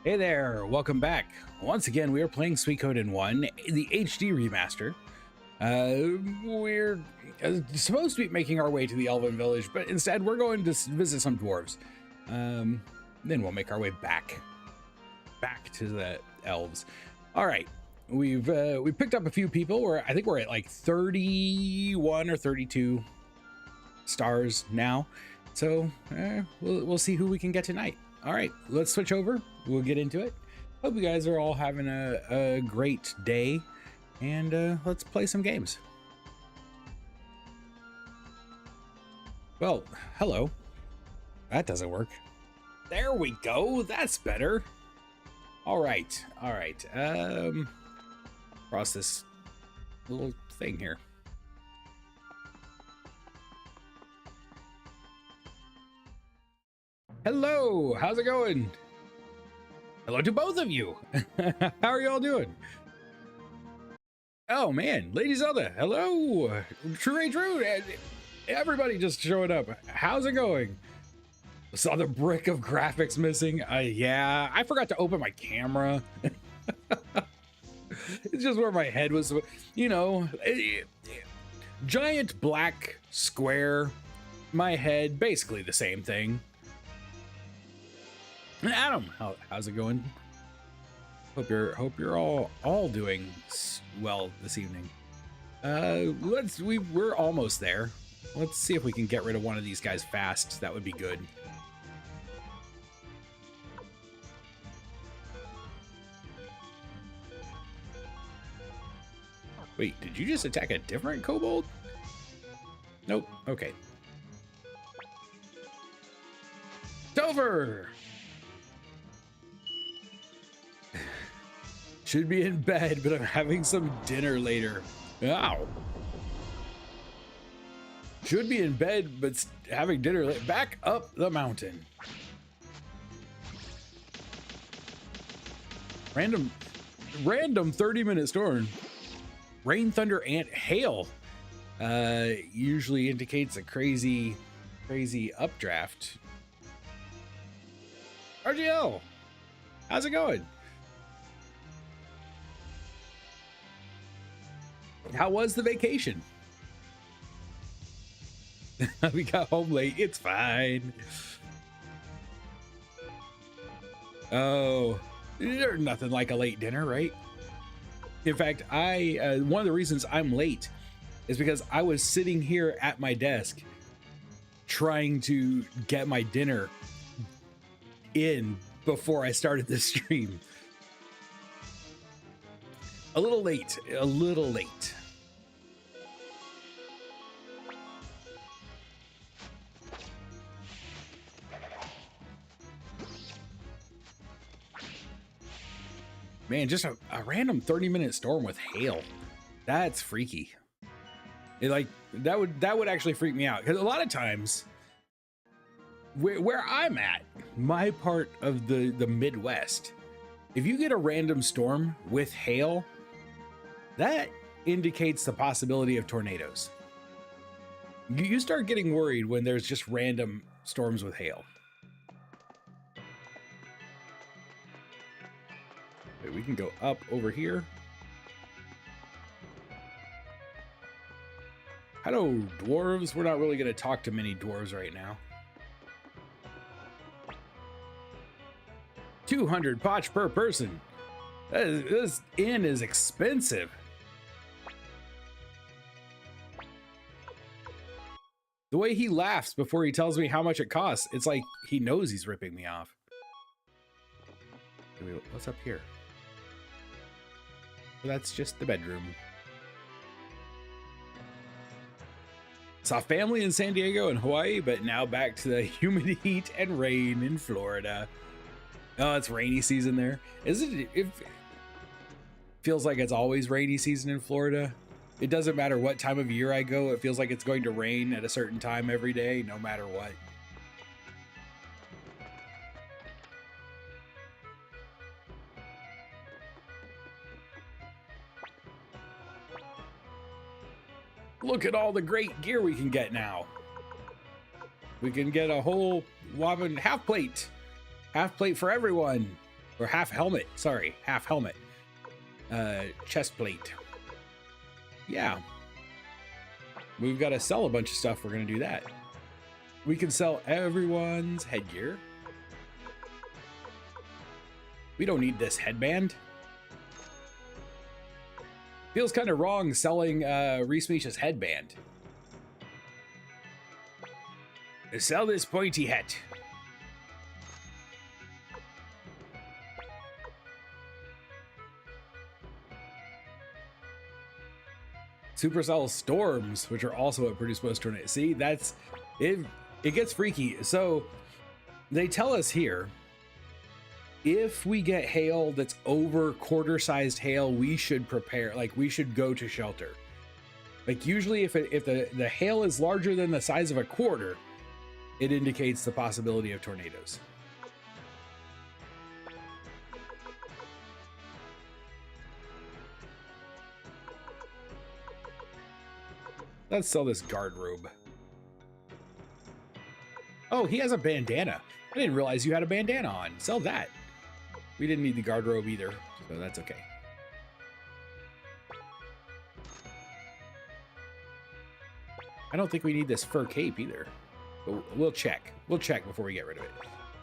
Hey there, welcome back. Once again, we are playing Suikoden 1, the HD remaster. We're supposed to be making our way to the Elven village, but instead we're going to visit some dwarves. Then we'll make our way back to the elves. All right, we picked up a few people. I think we're at like 31 or 32 stars now. So we'll see who we can get tonight. All right, let's switch over. We'll get into it. Hope you guys are all having a great day, and let's play some games. Well, hello. That doesn't work. There we go. That's better. All right. Cross this little thing here. Hello, how's it going? Hello to both of you. How are y'all doing? Oh man, Lady Zelda, hello. Rune, everybody just showing up. How's it going? Saw the brick of graphics missing. Yeah, I forgot to open my camera. It's just where my head was, you know, giant black square, my head, basically the same thing. Adam, how's it going? Hope you're all doing well this evening. We're almost there. Let's see if we can get rid of one of these guys fast. That would be good. Wait, did you just attack a different kobold? Nope. Okay. Dover! Should be in bed, but I'm having some dinner later. Ow. Should be in bed, but having dinner later. Back up the mountain. Random 30-minute storm. Rain, thunder, and hail. Usually indicates a crazy updraft. RGL, how's it going? How was the vacation? We got home late. It's fine. Oh, there's nothing like a late dinner, right? In fact, one of the reasons I'm late is because I was sitting here at my desk trying to get my dinner in before I started the stream. A little late. Man, just a random 30-minute storm with hail. That's freaky. That would actually freak me out, because a lot of times where I'm at, my part of the Midwest, if you get a random storm with hail, that indicates the possibility of tornadoes. You start getting worried when there's just random storms with hail. Wait, we can go up over here. Hello, dwarves. We're not really going to talk to many dwarves right now. 200 potch per person. This inn is expensive. The way he laughs before he tells me how much it costs, it's like he knows he's ripping me off. What's up here? Well, that's just the bedroom. Saw family in San Diego and Hawaii, but now back to the humid heat and rain in Florida. Oh, it's rainy season there. It feels like it's always rainy season in Florida. It doesn't matter what time of year I go. It feels like it's going to rain at a certain time every day, no matter what. Look at all the great gear we can get now. We can get a whole whopping half plate for everyone. or half helmet. Sorry, half helmet. Chest plate. Yeah. We've got to sell a bunch of stuff. We're going to do that. We can sell everyone's headgear. We don't need this headband. Feels kind of wrong selling Reese Misha's headband. Sell this pointy hat. Supercell storms, which are also what produce most tornadoes. See, that's it. It gets freaky. So they tell us here, if we get hail that's over quarter-sized hail, we should prepare. Like, we should go to shelter. Like, usually, if the hail is larger than the size of a quarter, it indicates the possibility of tornadoes. Let's sell this guard robe. Oh, he has a bandana. I didn't realize you had a bandana on. Sell that. We didn't need the guard robe either, so that's okay. I don't think we need this fur cape either, but we'll check. We'll check before we get rid of it.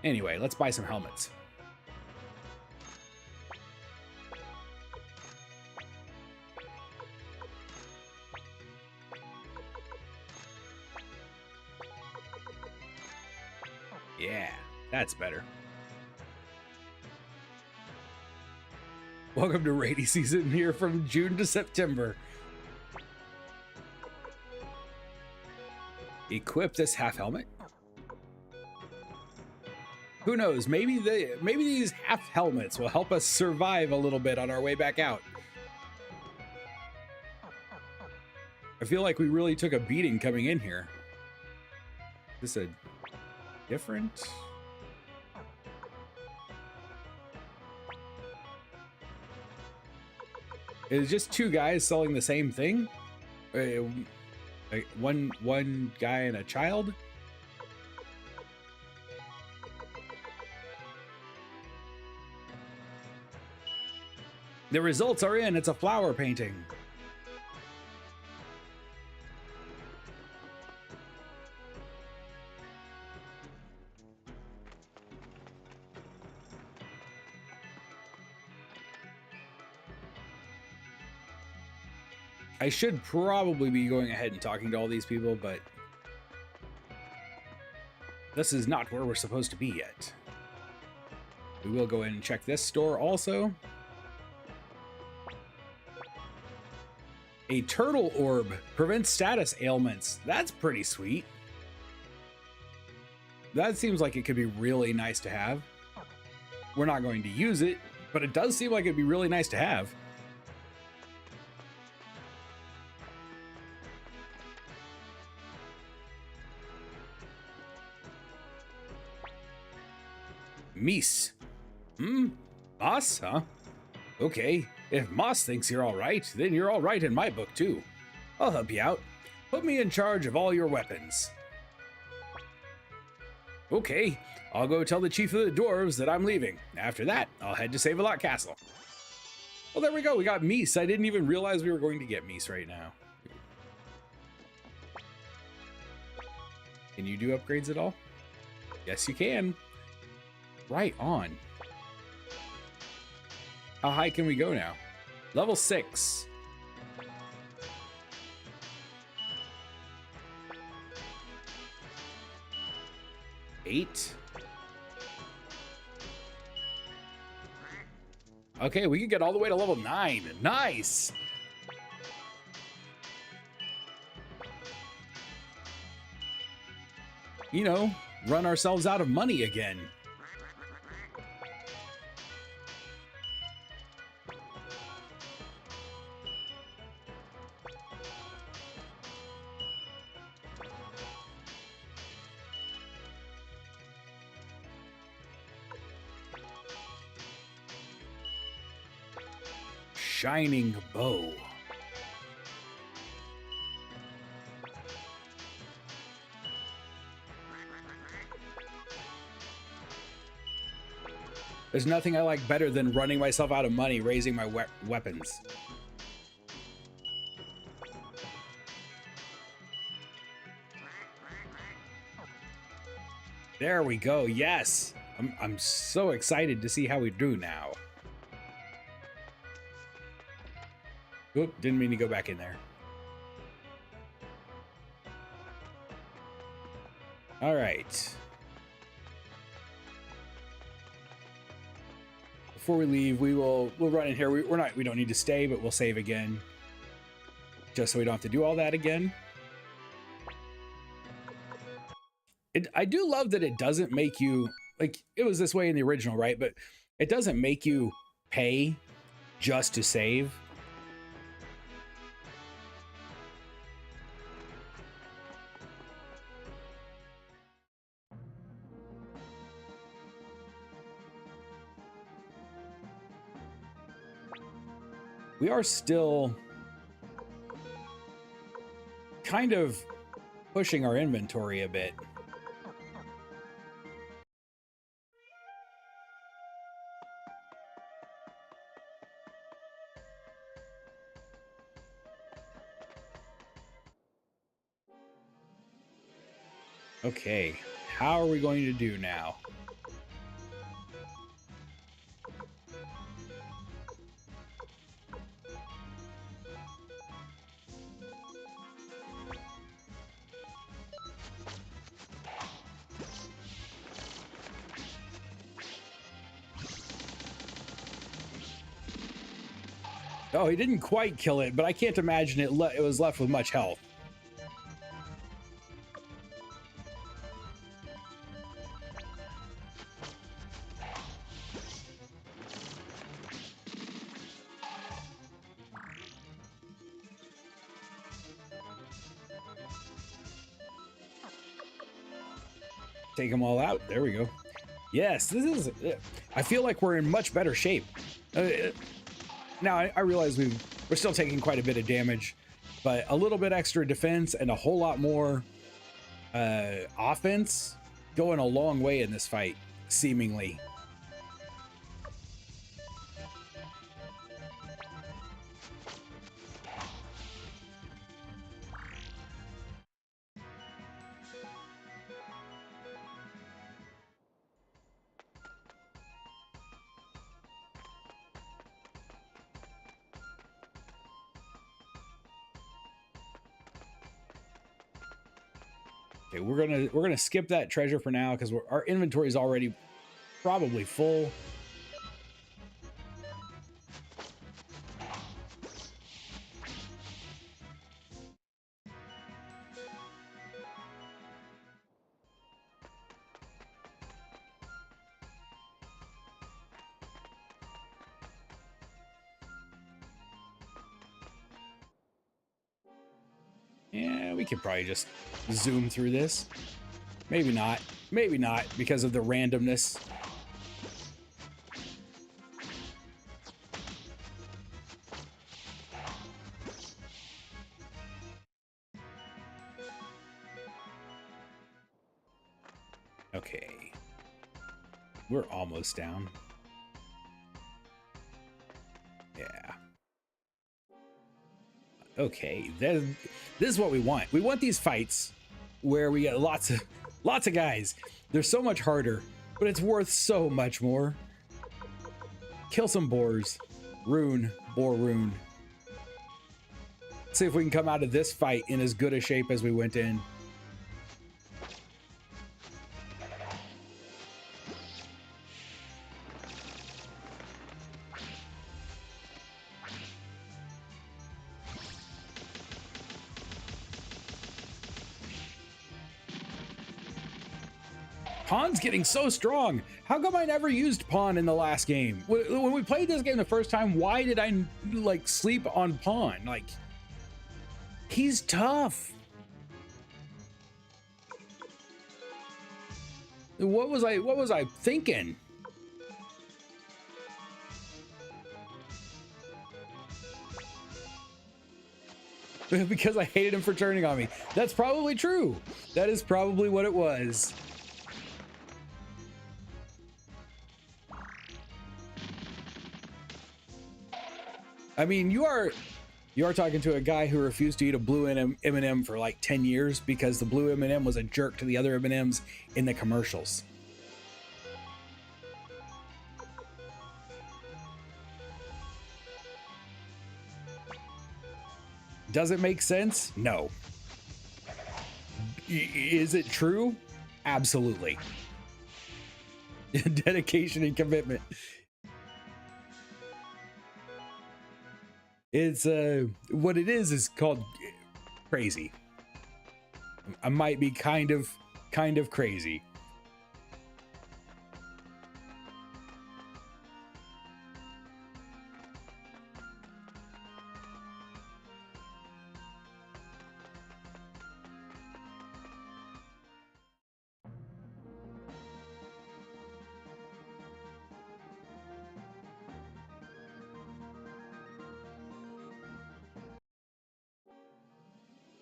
Anyway, let's buy some helmets. Yeah, that's better. Welcome to rainy season here from June to September. Equip this half helmet. Who knows? Maybe these half helmets will help us survive a little bit on our way back out. I feel like we really took a beating coming in here. Is this a different? It's just two guys selling the same thing. Like one guy and a child. The results are in. It's a flower painting. I should probably be going ahead and talking to all these people, but this is not where we're supposed to be yet. We will go in and check this store also. A turtle orb prevents status ailments. That's pretty sweet. That seems like it could be really nice to have. We're not going to use it, but it does seem like it'd be really nice to have. Mies. Moss, huh? Okay, if Moss thinks you're all right, then you're all right in my book too. I'll help you out. Put me in charge of all your weapons. Okay, I'll go tell the chief of the dwarves that I'm leaving. After that, I'll head to Save-A-Lot Castle. Well, there we go. We got Mies. I didn't even realize we were going to get Mies right now. Can you do upgrades at all? Yes, you can. Right on. How high can we go now? Level 6. Eight. Okay, we can get all the way to level 9. Nice. You know, run ourselves out of money again. Shining bow. There's nothing I like better than running myself out of money raising my weapons. There we go. Yes. I'm so excited to see how we do now. Oop, didn't mean to go back in there. All right. Before we leave, we'll run in here. We don't need to stay, but we'll save again, just so we don't have to do all that again. I do love that it doesn't make you, like, it was this way in the original, right? But it doesn't make you pay just to save. We are still kind of pushing our inventory a bit. Okay, how are we going to do now? Oh, he didn't quite kill it, but I can't imagine it was left with much health. Take them all out. There we go. Yes, this is... I feel like we're in much better shape. Now, I realize we're still taking quite a bit of damage, but a little bit extra defense and a whole lot more offense going a long way in this fight, seemingly. Okay, we're gonna skip that treasure for now because our inventory is already probably full. Yeah, we could probably just zoom through this. Maybe not. Maybe not because of the randomness. Okay. We're almost down. Yeah. Okay, this is what we want. We want these fights where we get lots of guys. They're so much harder, but it's worth so much more. Kill some boars. Rune, boar rune. See if we can come out of this fight in as good a shape as we went in. Pawn's getting so strong. How come I never used Pawn in the last game? When we played this game the first time, why did I like sleep on Pawn? Like, he's tough. What was I thinking? Because I hated him for turning on me. That's probably true. That is probably what it was. I mean, you are talking to a guy who refused to eat a blue M&M for like 10 years because the blue M&M was a jerk to the other M&Ms in the commercials. Does it make sense? No. Is it true? Absolutely. Dedication and commitment. It's what it is called crazy. I might be kind of crazy.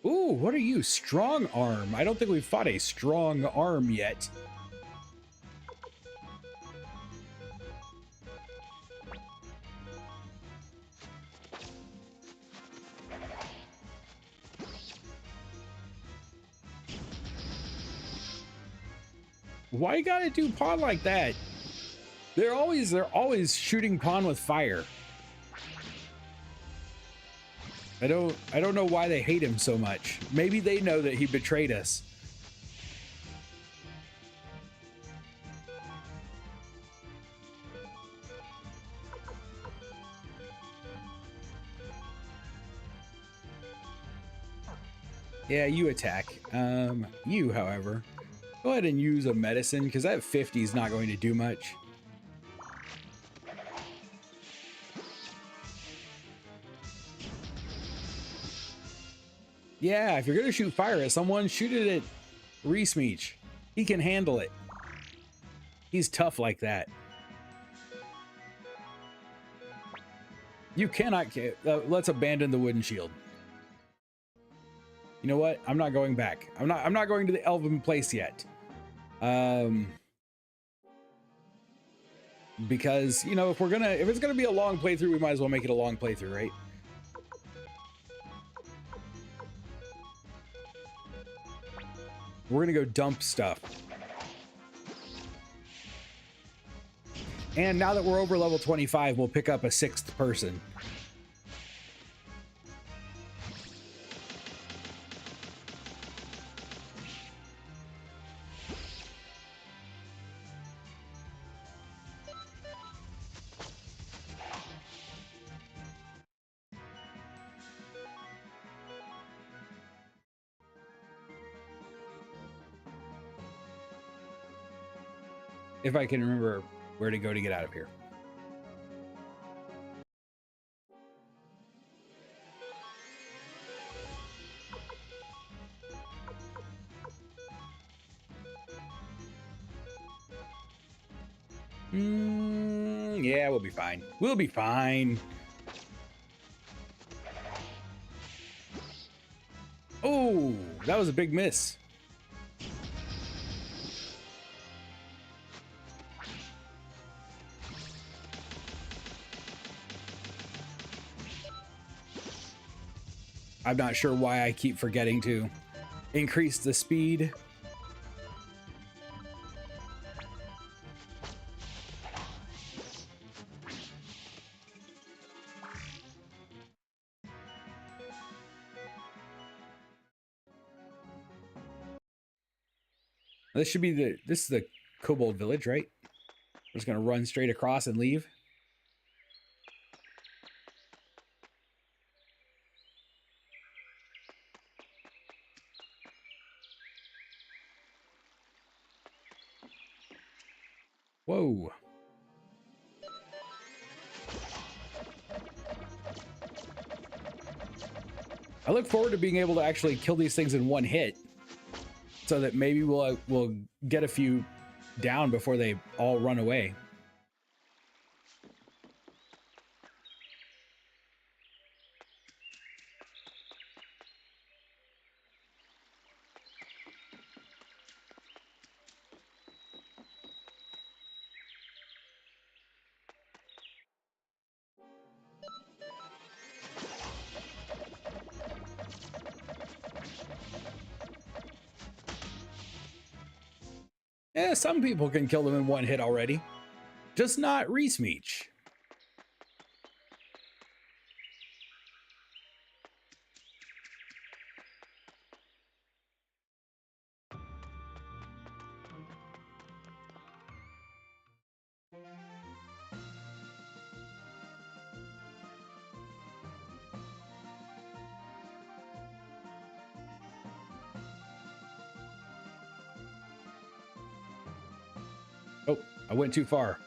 Ooh, what are you? Strong arm. I don't think we've fought a strong arm yet. Why you gotta do pawn like that? They're always shooting pawn with fire. I don't know why they hate him so much. Maybe they know that he betrayed us. Yeah, you attack. You, however, go ahead and use a medicine because that 50 is not going to do much. Yeah, if you're gonna shoot fire at someone, shoot it at Reesmeech. He can handle it. He's tough like that. You cannot. Let's abandon the wooden shield. You know what? I'm not going back. I'm not going to the Elven place yet. Because you know, if it's gonna be a long playthrough, we might as well make it a long playthrough, right? We're gonna go dump stuff. And now that we're over level 25, we'll pick up a 6th person. If I can remember where to go to get out of here. Yeah, we'll be fine. We'll be fine. Oh, that was a big miss. I'm not sure why I keep forgetting to increase the speed. This is the Kobold village, right? We're just gonna run straight across and leave. Whoa. I look forward to being able to actually kill these things in one hit, so that maybe we'll get a few down before they all run away. Some people can kill them in one hit already. Just not Reesmeech. Oh, I went too far.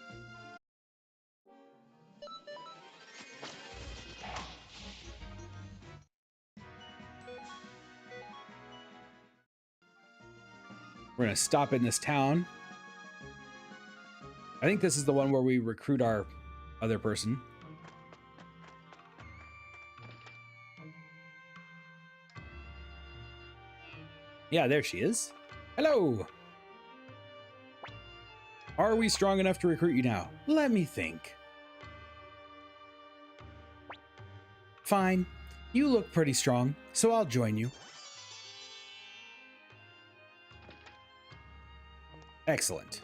We're gonna stop in this town. I think this is the one where we recruit our other person. Yeah, there she is. Hello. Are we strong enough to recruit you now? Let me think. Fine. You look pretty strong, so I'll join you. Excellent.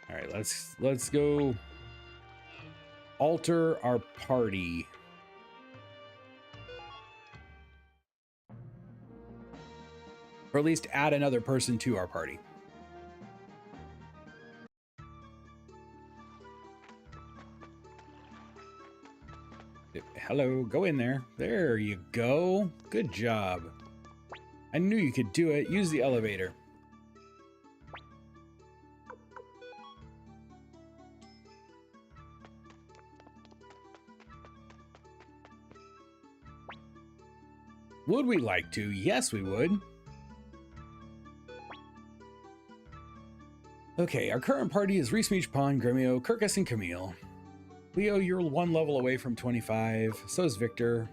All right, let's go alter our party. Or at least add another person to our party. Hello, go in there. There you go. Good job. I knew you could do it. Use the elevator. Would we like to? Yes, we would. Okay, our current party is Reesmeech, Pond, Gremio, Kirkus, and Camille. Leo, you're 1 level away from 25. So is Victor.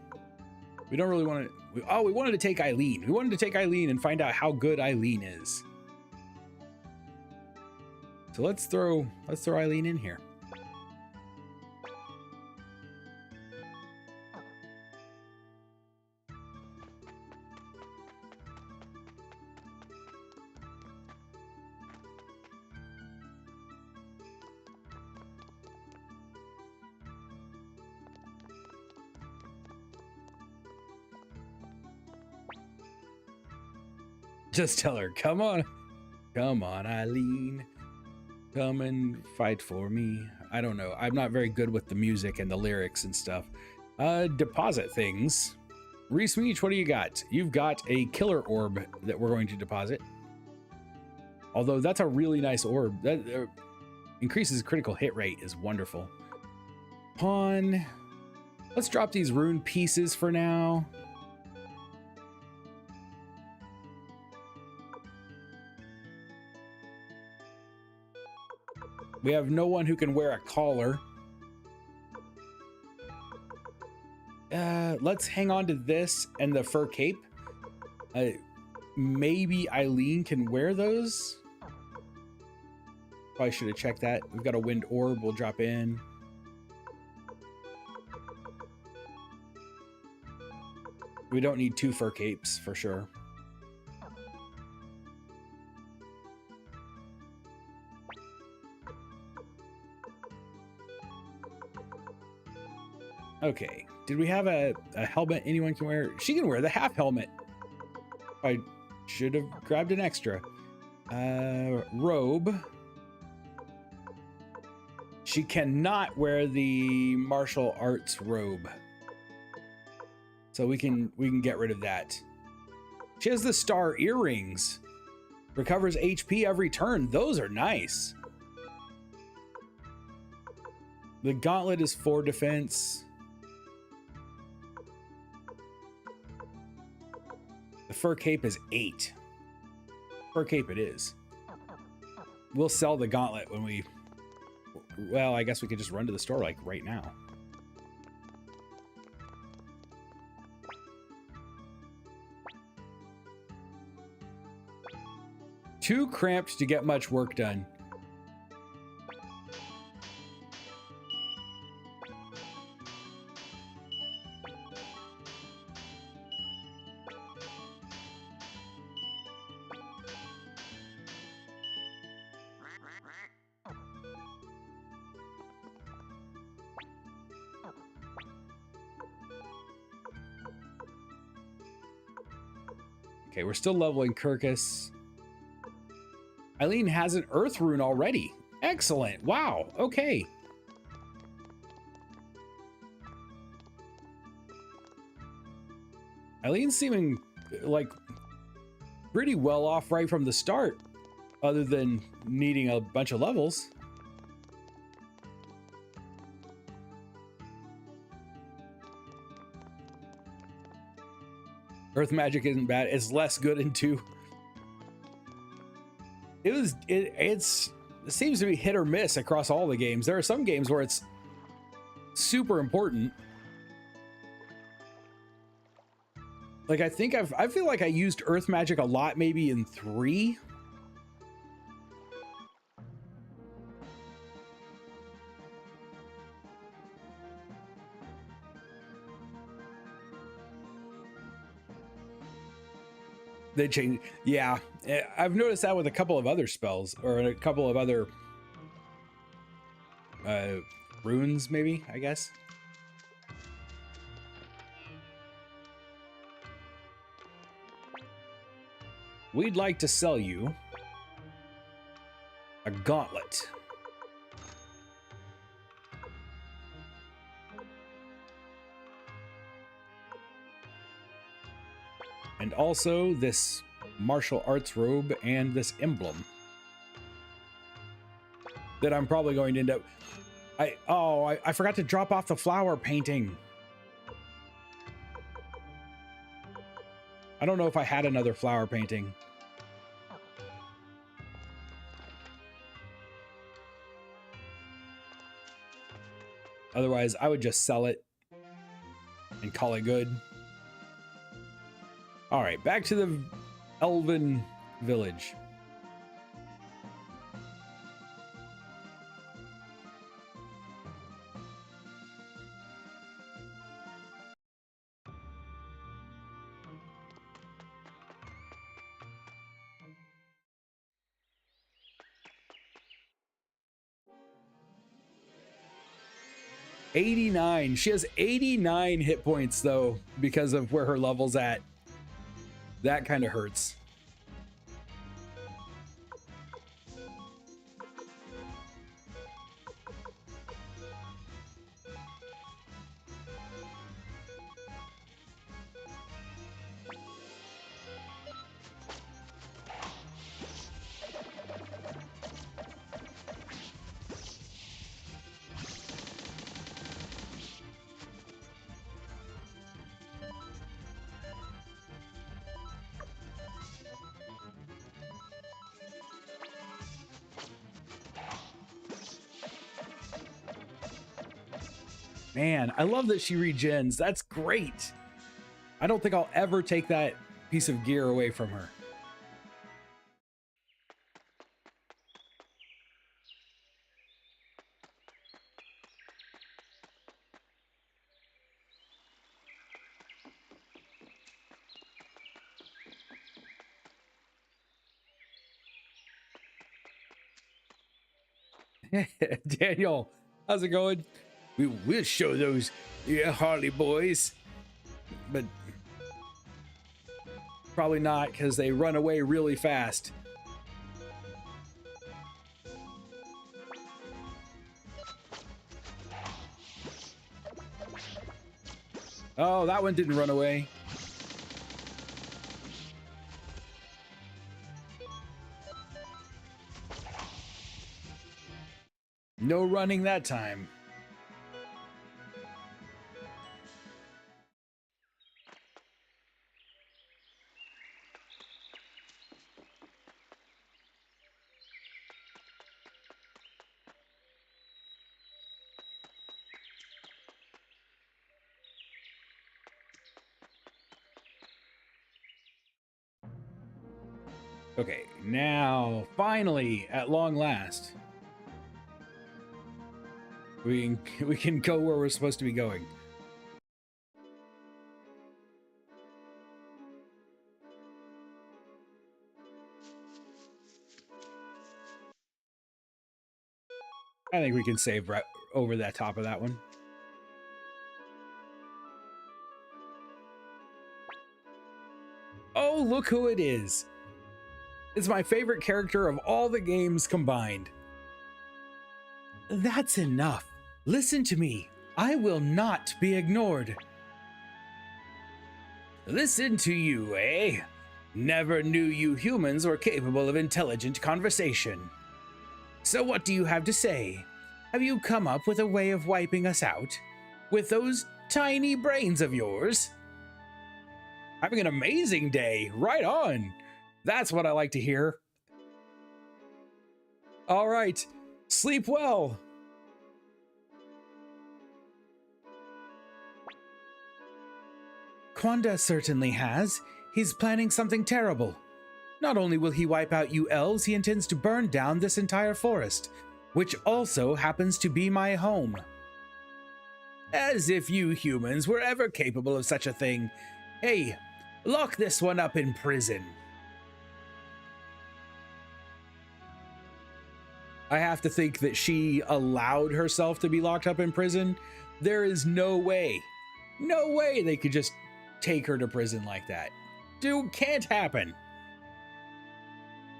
We don't really want to... we wanted to take Eileen. We wanted to take Eileen and find out how good Eileen is. So let's throw Eileen in here. Just tell her, come on, Eileen, come and fight for me. I don't know. I'm not very good with the music and the lyrics and stuff. Deposit things. Reesmeech, what do you got? You've got a killer orb that we're going to deposit. Although that's a really nice orb. That increases critical hit rate is wonderful. Pawn. Let's drop these rune pieces for now. We have no one who can wear a collar. Let's hang on to this and the fur cape. Maybe Eileen can wear those. Probably should have checked that. We've got a wind orb. We'll drop in. We don't need 2 fur capes for sure. Okay, did we have a helmet anyone can wear? She can wear the half helmet. I should have grabbed an extra. Robe. She cannot wear the martial arts robe. So we can get rid of that. She has the star earrings. Recovers HP every turn. Those are nice. The gauntlet is 4 defense. The fur cape is 8. Fur cape it is. We'll sell the gauntlet when we... Well, I guess we could just run to the store like right now. Too cramped to get much work done. Okay, we're still leveling Kirkus. Eileen has an Earth Rune already. Excellent. Wow. Okay. Eileen's seeming like pretty well off right from the start, other than needing a bunch of levels. Earth magic isn't bad. It's less good in 2. It seems to be hit or miss across all the games. There are some games where it's super important. Like I feel like I used earth magic a lot, maybe in 3. They change. Yeah, I've noticed that with a couple of other spells or a couple of other runes, maybe, I guess. We'd like to sell you a gauntlet. And also this martial arts robe and this emblem that I'm probably going to end up... I forgot to drop off the flower painting. I don't know if I had another flower painting. Otherwise, I would just sell it and call it good. All right, back to the Elven village. '89. She has 89 hit points though because of where her level's at. That kind of hurts. Man, I love that she regens. That's great. I don't think I'll ever take that piece of gear away from her. Daniel, how's it going? We'll show those Harley boys, but probably not because they run away really fast. Oh, that one didn't run away. No running that time. Okay, now, finally, at long last, we can go where we're supposed to be going. I think we can save right over that top of that one. Oh, look who it is. It's my favorite character of all the games combined. That's enough. Listen to me. I will not be ignored. Listen to you, eh? Never knew you humans were capable of intelligent conversation. So what do you have to say? Have you come up with a way of wiping us out? With those tiny brains of yours? Having an amazing day. Right on. That's what I like to hear. All right. Sleep well. Quanda certainly has. He's planning something terrible. Not only will he wipe out you elves, he intends to burn down this entire forest, which also happens to be my home. As if you humans were ever capable of such a thing. Hey, lock this one up in prison. I have to think that she allowed herself to be locked up in prison. There is no way they could just take her to prison like that. Dude, can't happen.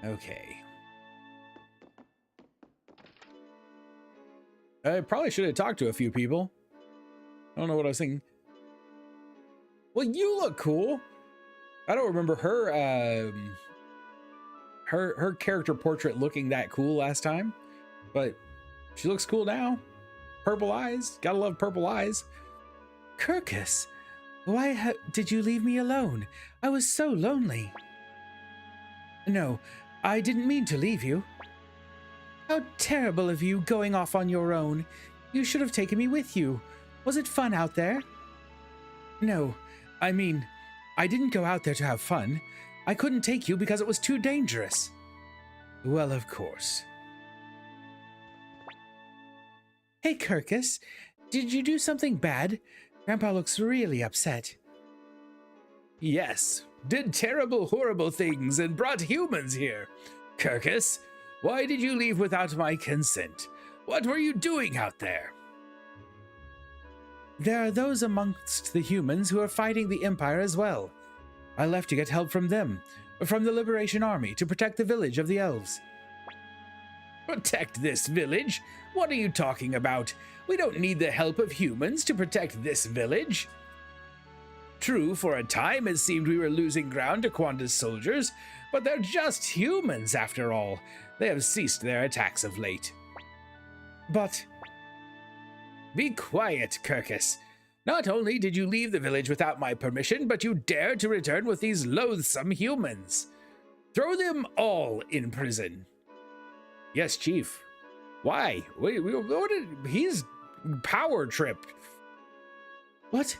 Okay. I probably should have talked to a few people. I don't know what I was thinking. Well, you look cool. I don't remember her her character portrait looking that cool last time, but she looks cool now. Purple eyes. Gotta love purple eyes. Kirkus, why did you leave me alone? I was so lonely. No, I didn't mean to leave you. How terrible of you going off on your own. You should have taken me with you. Was it fun out there? No, I mean, I didn't go out there to have fun. I couldn't take you because it was too dangerous. Well, of course. Hey, Kirkus, did you do something bad? Grandpa looks really upset. Yes, did terrible, horrible things and brought humans here. Kirkus, why did you leave without my consent? What were you doing out there? There are those amongst the humans who are fighting the Empire as well. I left to get help from them, from the Liberation Army, to protect the village of the elves. Protect this village? What are you talking about? We don't need the help of humans to protect this village. True, for a time it seemed we were losing ground to Quanda's soldiers, but they're just humans after all. They have ceased their attacks of late. But... Be quiet, Kirkus. Not only did you leave the village without my permission, but you dared to return with these loathsome humans. Throw them all in prison. Yes, Chief. Why? He's power tripped. What?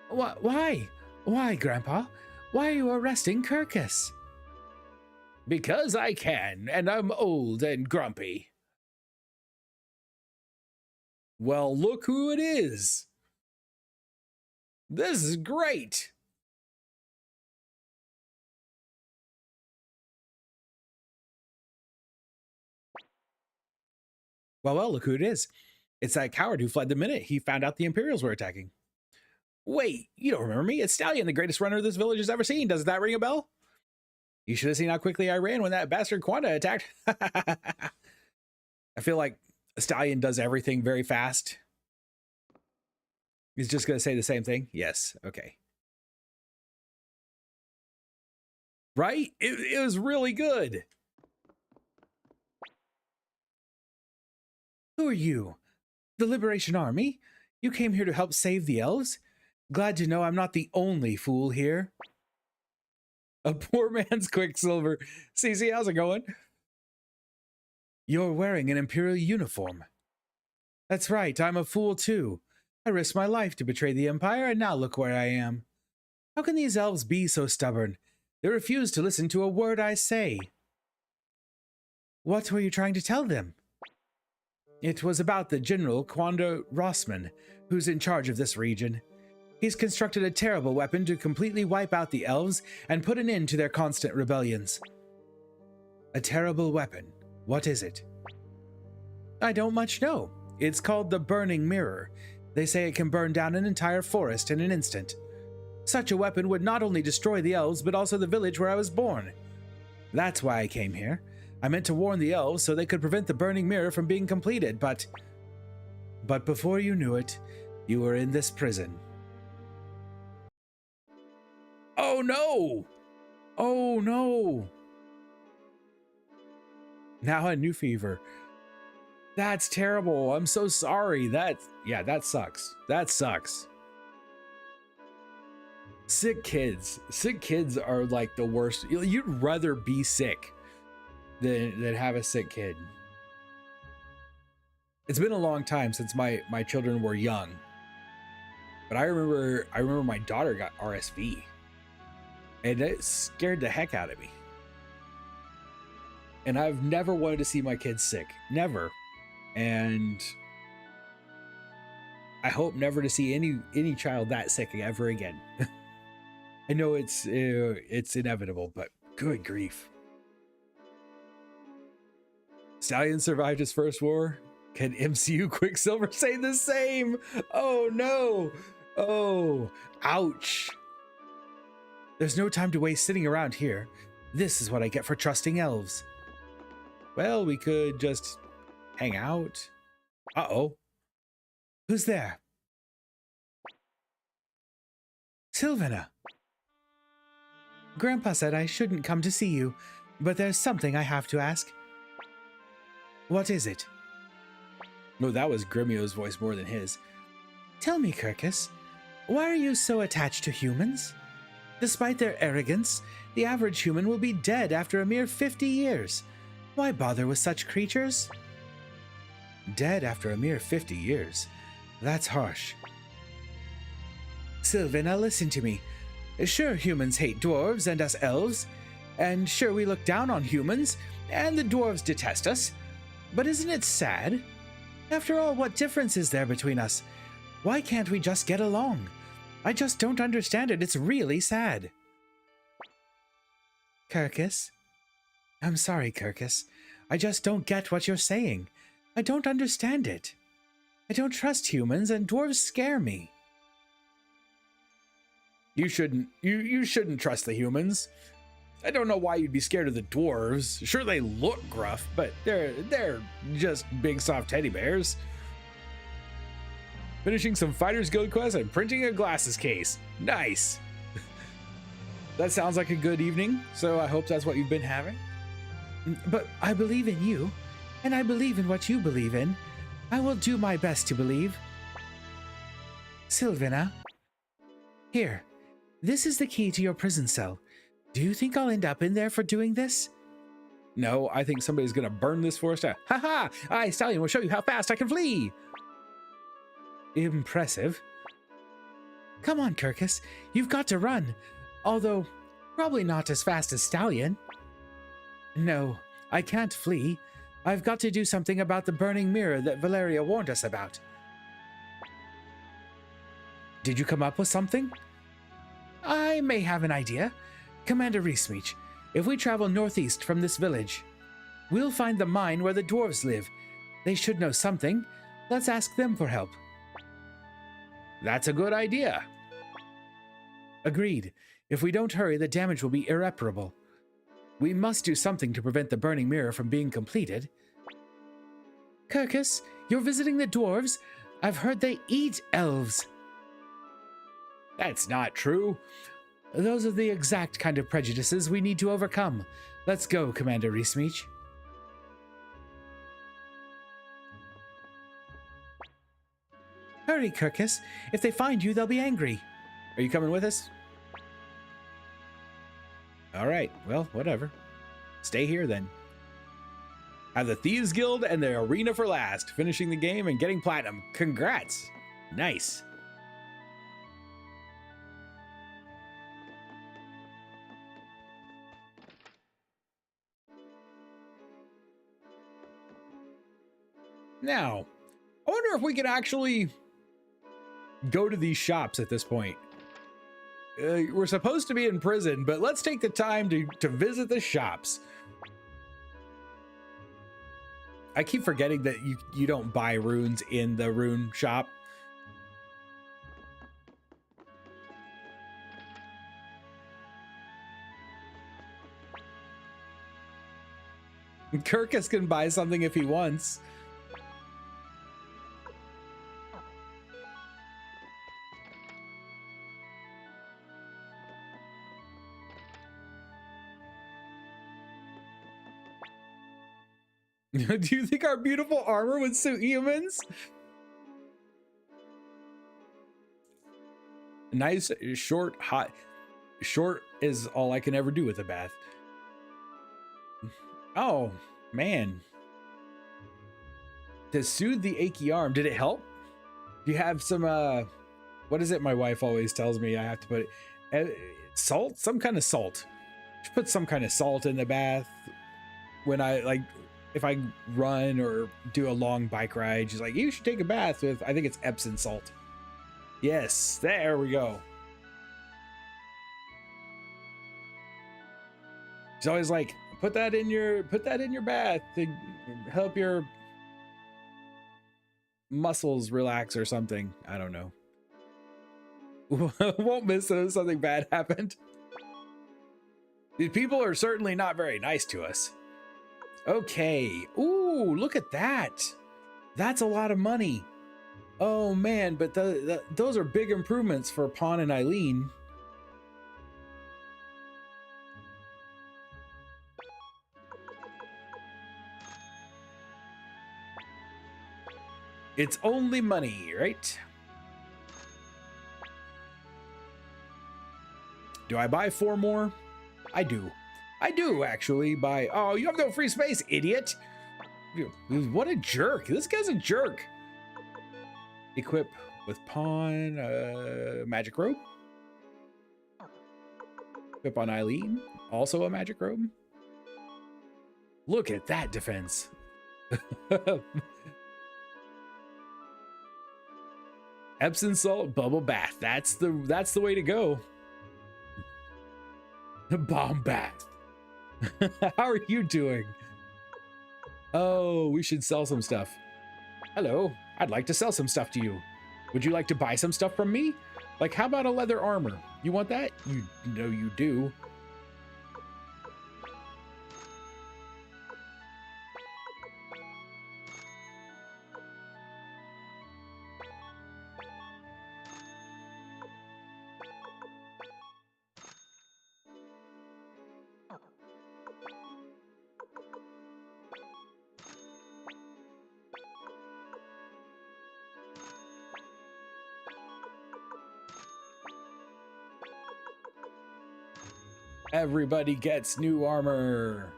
Why? Why, Grandpa? Why are you arresting Kirkus? Because I can, and I'm old and grumpy. Well, look who it is. This is great. Well, look who it is. It's that coward who fled the minute he found out the Imperials were attacking. Wait, you don't remember me? It's Stallion, the greatest runner this village has ever seen. Doesn't that ring a bell? You should have seen how quickly I ran when that bastard Quanda attacked. I feel like Stallion does everything very fast. He's just going to say the same thing. Yes. Okay. Right? It was really good. Who are you? The Liberation Army? You came here to help save the elves? Glad to know I'm not the only fool here. A poor man's Quicksilver. CC, how's it going? You're wearing an Imperial uniform. That's right, I'm a fool too. I risked my life to betray the Empire, and now look where I am. How can these elves be so stubborn? They refuse to listen to a word I say. What were you trying to tell them? It was about the General Quanda Rossman, who's in charge of this region. He's constructed a terrible weapon to completely wipe out the elves and put an end to their constant rebellions. A terrible weapon. What is it? I don't much know. It's called the Burning Mirror. They say it can burn down an entire forest in an instant. Such a weapon would not only destroy the elves, but also the village where I was born. That's why I came here. I meant to warn the elves so they could prevent the Burning Mirror from being completed, but before you knew it, you were in this prison. Oh no! Oh no! Now a new fever. That's terrible. I'm so sorry. That sucks. That sucks. Sick kids. Sick kids are like the worst. You'd rather be sick than have a sick kid. It's been a long time since my children were young. But I remember my daughter got RSV. And it scared the heck out of me. And I've never wanted to see my kids sick. Never. And I hope never to see any child that sick ever again. I know it's inevitable, but good grief. Stallion survived his first war. Can MCU Quicksilver say the same? Oh no. Oh, ouch. There's no time to waste sitting around here. This is what I get for trusting elves. Well, we could just hang out. Uh-oh. Who's there? Sylvana. Grandpa said I shouldn't come to see you, but there's something I have to ask. What is it? No, that was Grimio's voice more than his. Tell me, Kirkus, why are you so attached to humans? Despite their arrogance, the average human will be dead after a mere 50 years. Why bother with such creatures? Dead after a mere 50 years. That's harsh. Sylvana, listen to me. Sure, humans hate dwarves and us elves, and sure we look down on humans, and the dwarves detest us. But isn't it sad? After all, what difference is there between us? Why can't we just get along? I just don't understand it. It's really sad. Kirkus? I'm sorry, Kirkus. I just don't get what you're saying. I don't understand it. I don't trust humans, and dwarves scare me. You shouldn't trust the humans. I don't know why you'd be scared of the dwarves. Sure, they look gruff, but they're just big soft teddy bears. Finishing some Fighters Guild quests and printing a glasses case. Nice. That sounds like a good evening, so I hope that's what you've been having. But I believe in you, and I believe in what you believe in. I will do my best to believe. Sylvana. Here. This is the key to your prison cell. Do you think I'll end up in there for doing this? No, I think somebody's gonna burn this for us to... Ha-ha! I, Stallion, will show you how fast I can flee! Impressive. Come on, Kirkus. You've got to run. Although, probably not as fast as Stallion. No, I can't flee. I've got to do something about the burning mirror that Valeria warned us about. Did you come up with something? I may have an idea. Commander Reesmeach, if we travel northeast from this village, we'll find the mine where the dwarves live. They should know something. Let's ask them for help. That's a good idea. Agreed. If we don't hurry, the damage will be irreparable. We must do something to prevent the burning mirror from being completed. Kirkus, you're visiting the dwarves? I've heard they eat elves. That's not true. Those are the exact kind of prejudices we need to overcome. Let's go, Commander Reesmeach. Hurry, Kirkus. If they find you, they'll be angry. Are you coming with us? All right, well, whatever. Stay here then. Have the Thieves Guild and the Arena for last, finishing the game and getting platinum. Congrats. Nice. Now, I wonder if we can actually go to these shops at this point. We're supposed to be in prison, but let's take the time to visit the shops. I keep forgetting that you don't buy runes in the rune shop. Kirkus can buy something if he wants. Do you think our beautiful armor would suit humans? Nice, short, hot. Short is all I can ever do with a bath. Oh, man. To soothe the achy arm, did it help? Do you have some, what is it my wife always tells me I have to put? Salt? Some kind of salt. Just put some kind of salt in the bath when I, like, if I run or do a long bike ride. She's like, you should take a bath with, I think it's Epsom salt. Yes, there we go. She's always like, put that in your bath to help your muscles relax or something. I don't know. Won't miss it if something bad happened. These people are certainly not very nice to us. Okay. Ooh, look at that. That's a lot of money. Oh man, but those are big improvements for Pawn and Eileen. It's only money, right? Do I buy 4 more? I do. I do actually buy. Oh, you have no free space, idiot. What a jerk. This guy's a jerk. Equip with Pawn, magic robe. Equip on Eileen, also a magic robe. Look at that defense. Epsom salt bubble bath. That's the way to go. The bomb bath. How are you doing? Oh, we should sell some stuff. Hello, I'd like to sell some stuff to you. Would you like to buy some stuff from me? Like, how about a leather armor? You want that? You know you do. Everybody gets new armor.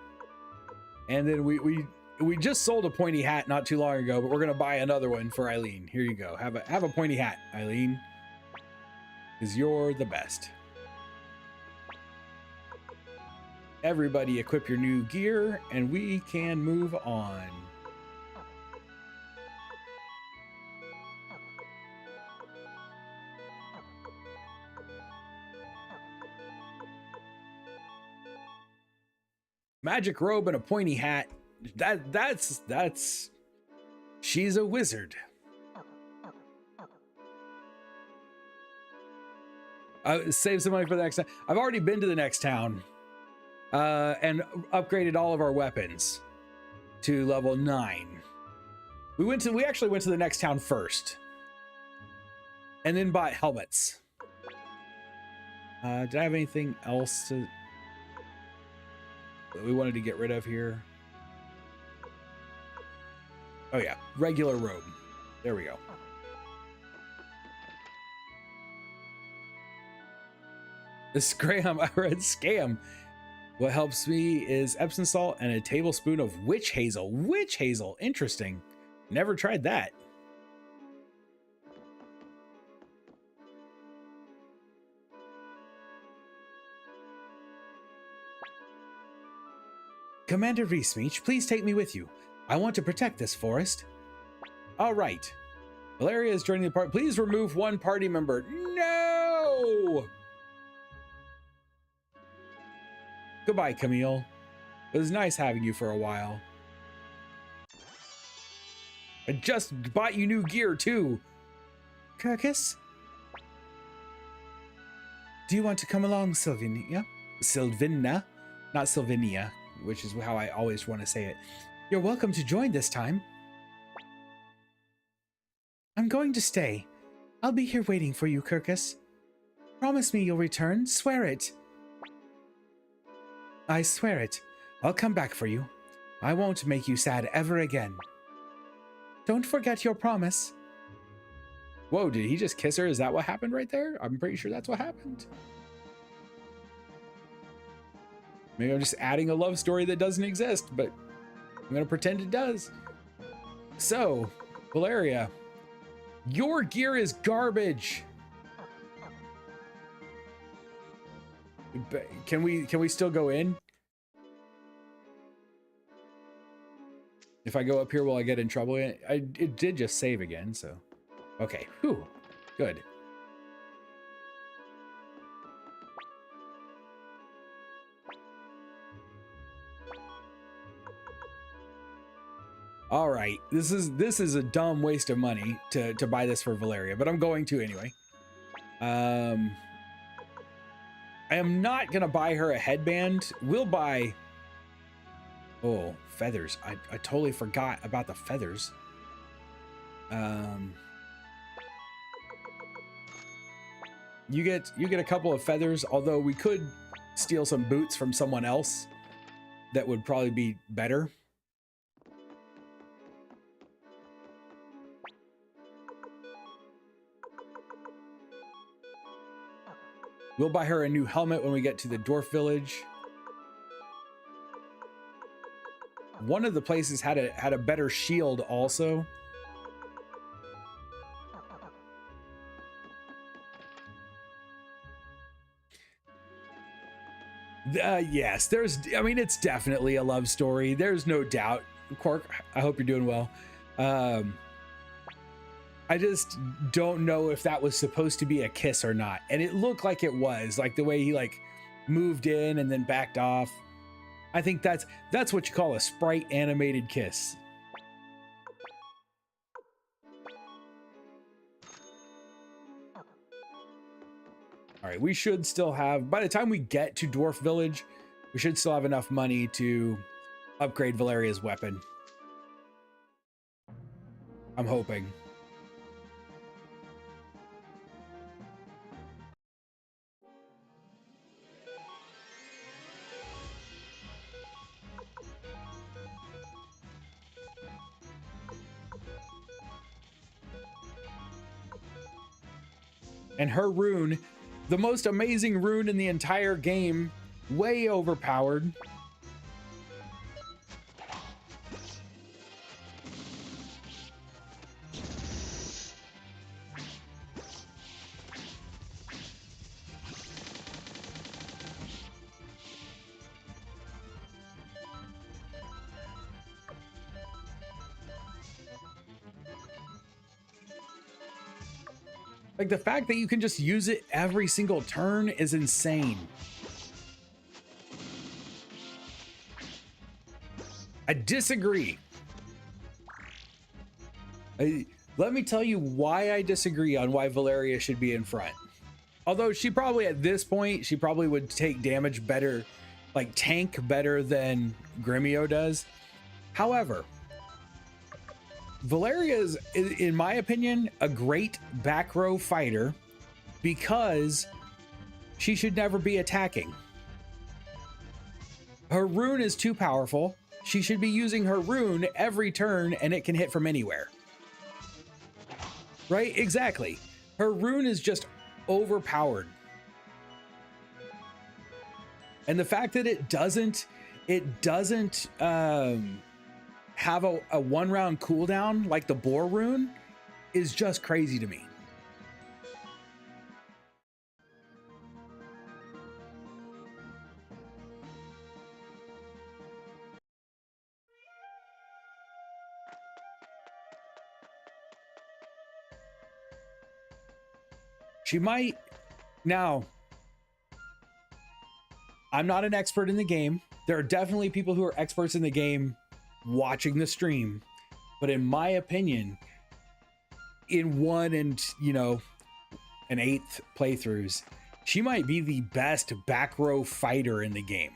And then we just sold a pointy hat not too long ago, but we're gonna buy another one for Eileen. Here you go. Have a pointy hat, Eileen. Because you're the best. Everybody equip your new gear and we can move on. Magic robe and a pointy hat. That's she's a wizard. Save some money for the next time. I've already been to the next town and upgraded all of our weapons to level 9. We actually went to the next town first and then bought helmets. Did I have anything else that we wanted to get rid of here? Oh yeah, regular robe. There we go. The scram, I read scam. What helps me is Epsom salt and a tablespoon of witch hazel. Witch hazel, interesting. Never tried that. Commander Reesmeach, please take me with you. I want to protect this forest. All right. Valeria is joining the party. Please remove one party member. No! Goodbye, Camille. It was nice having you for a while. I just bought you new gear, too. Kirkus? Do you want to come along, Sylvania? Sylvina, not Sylvinia, which is how I always want to say it. You're welcome to join this time. I'm going to stay. I'll be here waiting for you, Kirkus. Promise me you'll return. Swear it. I swear it. I'll come back for you. I won't make you sad ever again. Don't forget your promise. Whoa, did he just kiss her? Is that what happened right there? I'm pretty sure that's what happened. Maybe I'm just adding a love story that doesn't exist, but I'm going to pretend it does. So, Valeria, your gear is garbage. Can we still go in? If I go up here, will I get in trouble? It did just save again, so. Okay, whew, good. All right, this is a dumb waste of money to buy this for Valeria, but I'm going to anyway. I am not gonna buy her a headband. We'll buy. Oh, feathers! I totally forgot about the feathers. You get a couple of feathers. Although we could steal some boots from someone else, that would probably be better. We'll buy her a new helmet when we get to the dwarf village. One of the places had a better shield also. Yes, I mean, it's definitely a love story. There's no doubt. Quark, I hope you're doing well. I just don't know if that was supposed to be a kiss or not. And it looked like it was, like the way he like moved in and then backed off. I think that's what you call a sprite animated kiss. All right, we should still have, by the time we get to Dwarf Village, we should still have enough money to upgrade Valeria's weapon. I'm hoping. And her rune, the most amazing rune in the entire game, way overpowered. Like, the fact that you can just use it every single turn is insane. I disagree. Let me tell you why I disagree on why Valeria should be in front. Although she probably, at this point, she probably would take damage better, like tank better than Gremio does. However, Valeria is, in my opinion, a great back row fighter because she should never be attacking. Her rune is too powerful. She should be using her rune every turn and it can hit from anywhere. Right? Exactly. Her rune is just overpowered. And the fact that it doesn't have a one round cooldown like the boar rune is just crazy to me. She might. Now, I'm not an expert in the game. There are definitely people who are experts in the game watching the stream. But in my opinion, in 1 and, you know, an 8th playthroughs, she might be the best back row fighter in the game.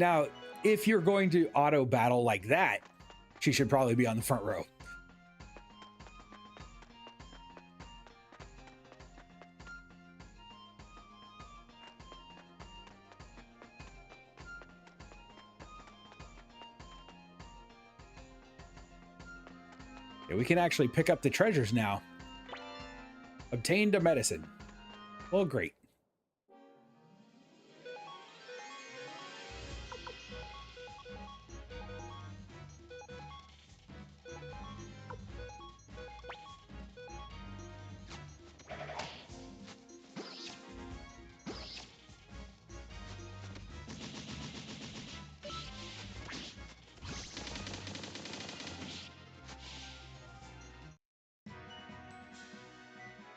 Now, if you're going to auto battle like that, she should probably be on the front row. Yeah, we can actually pick up the treasures now. Obtained a medicine. Well, great.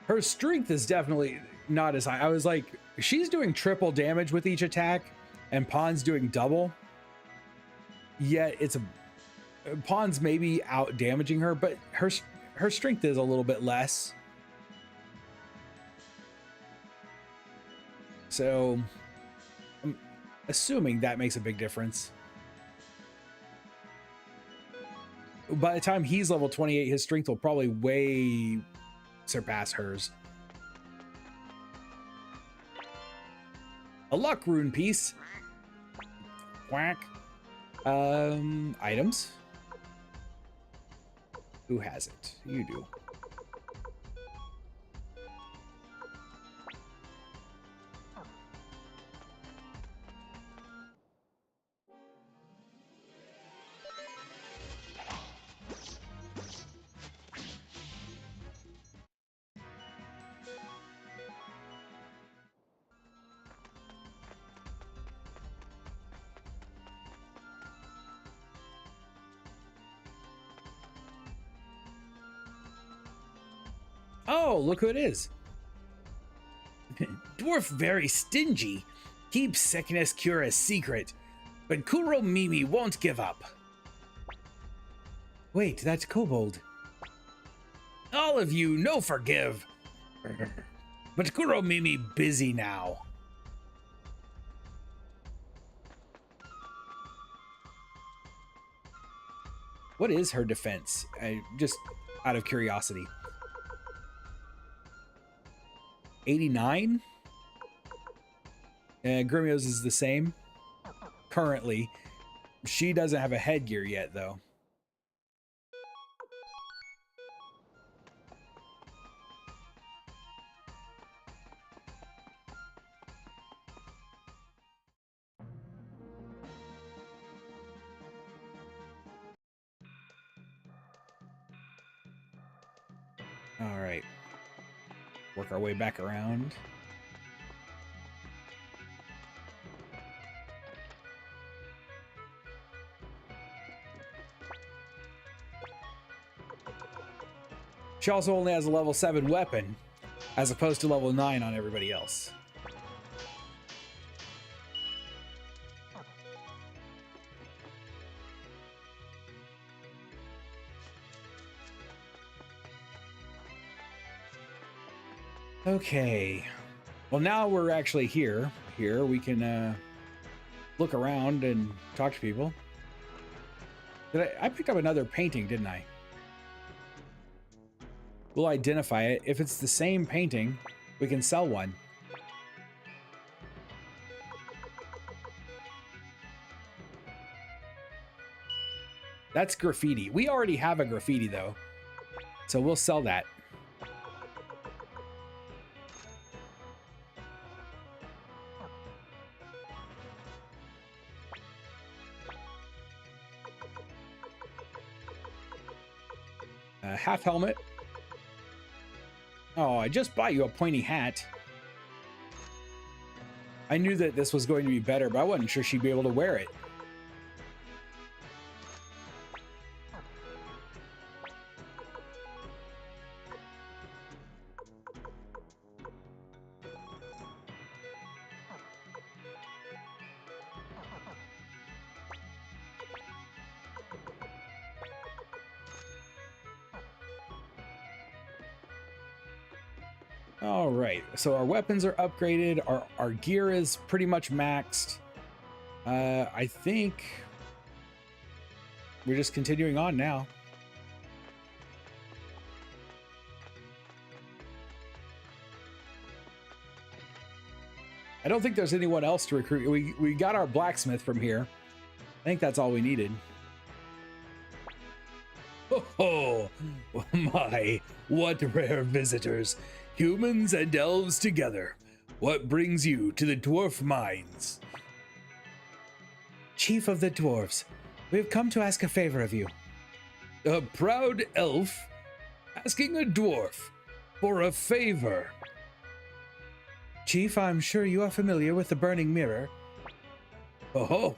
Her strength is definitely not as high. I was like, she's doing triple damage with each attack, and Pawn's doing double. Yet it's a Pawn's maybe out damaging her, but her strength is a little bit less. So I'm assuming that makes a big difference. By the time he's level 28, his strength will probably way surpass hers. A luck rune piece. Quack. Items. Who has it? You do. Oh, look who it is. Dwarf very stingy. Keeps sickness cure a secret, but Kuro Mimi won't give up. Wait, that's Kobold. All of you, no forgive. But Kuro Mimi busy now. What is her defense? Just out of curiosity. 89? And Grumio's is the same. Currently. She doesn't have a headgear yet, though. All right. Work our way back around. She also only has a level 7 weapon, as opposed to level 9 on everybody else. Okay. Well, now we're actually here. Here we can look around and talk to people. I picked up another painting, didn't I? We'll identify it. If it's the same painting, we can sell one. That's graffiti. We already have a graffiti, though. So we'll sell that. Half helmet. Oh, I just bought you a pointy hat. I knew that this was going to be better, but I wasn't sure she'd be able to wear it. All right, so our weapons are upgraded. Our gear is pretty much maxed. I think we're just continuing on now. I don't think there's anyone else to recruit. We got our blacksmith from here. I think that's all we needed. Oh, my, what rare visitors. Humans and elves together. What brings you to the dwarf mines? Chief of the dwarves, we have come to ask a favor of you. A proud elf asking a dwarf for a favor. Chief, I'm sure you are familiar with the Burning Mirror. Oh,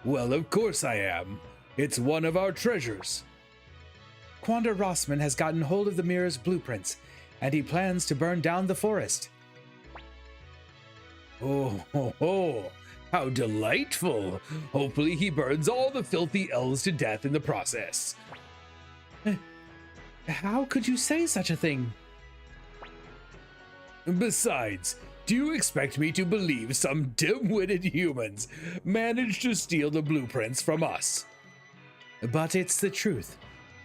well, of course I am. It's one of our treasures. Quander Rossman has gotten hold of the mirror's blueprints, and he plans to burn down the forest. Oh, how delightful. Hopefully he burns all the filthy elves to death in the process. How could you say such a thing? Besides, do you expect me to believe some dim-witted humans managed to steal the blueprints from us? But it's the truth.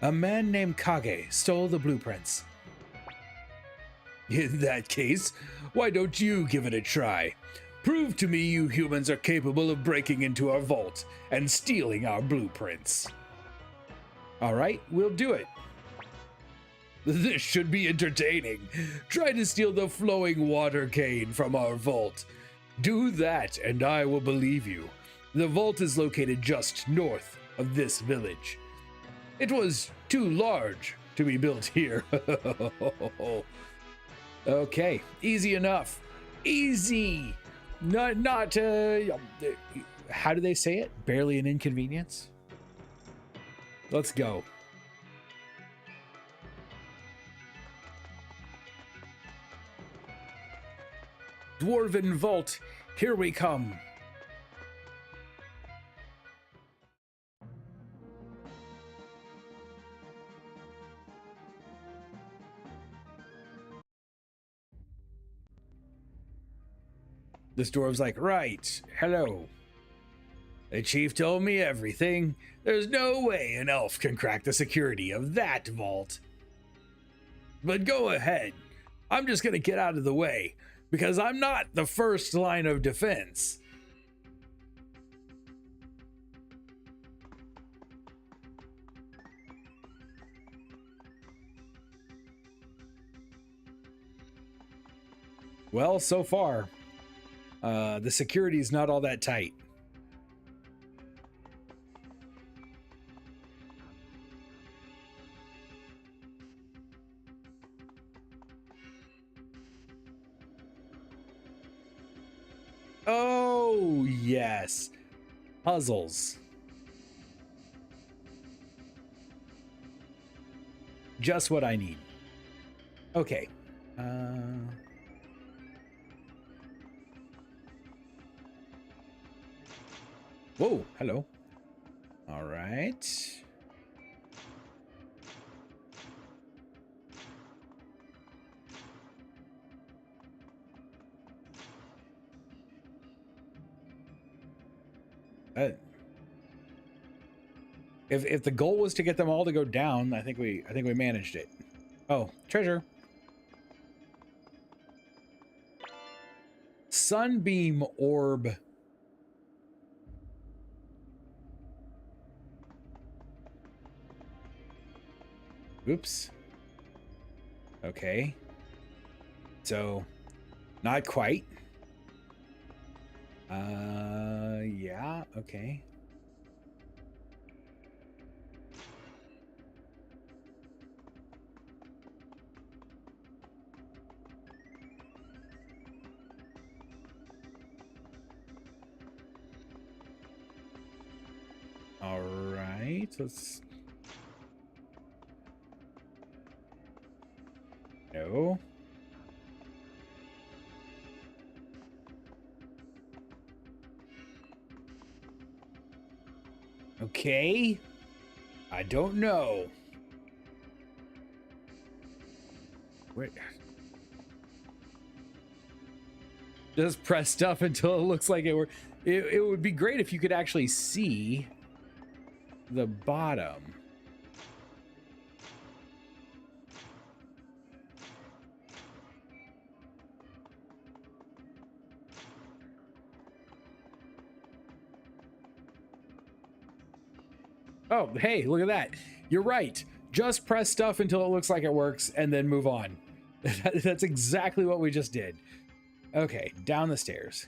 A man named Kage stole the blueprints. In that case, why don't you give it a try? Prove to me you humans are capable of breaking into our vault and stealing our blueprints. All right, we'll do it. This should be entertaining. Try to steal the flowing water cane from our vault. Do that and I will believe you. The vault is located just north of this village. It was too large to be built here. Okay, easy enough. Easy. Not, how do they say it? Barely an inconvenience? Let's go. Dwarven Vault, here we come. This dwarf's like, right, hello. The chief told me everything. There's no way an elf can crack the security of that vault. But go ahead. I'm just gonna get out of the way, because I'm not the first line of defense. Well, so far, the security is not all that tight. Oh, yes. Puzzles. Just what I need. Okay. Whoa, hello. All right. If the goal was to get them all to go down, I think we managed it. Oh, treasure. Sunbeam orb. Oops. Okay. So, not quite. Yeah, okay. No. Okay. I don't know. Wait. Just press stuff until it looks like it were. It would be great if you could actually see the bottom. Oh, hey, look at that. You're right. Just press stuff until it looks like it works and then move on. That's exactly what we just did. Okay, down the stairs.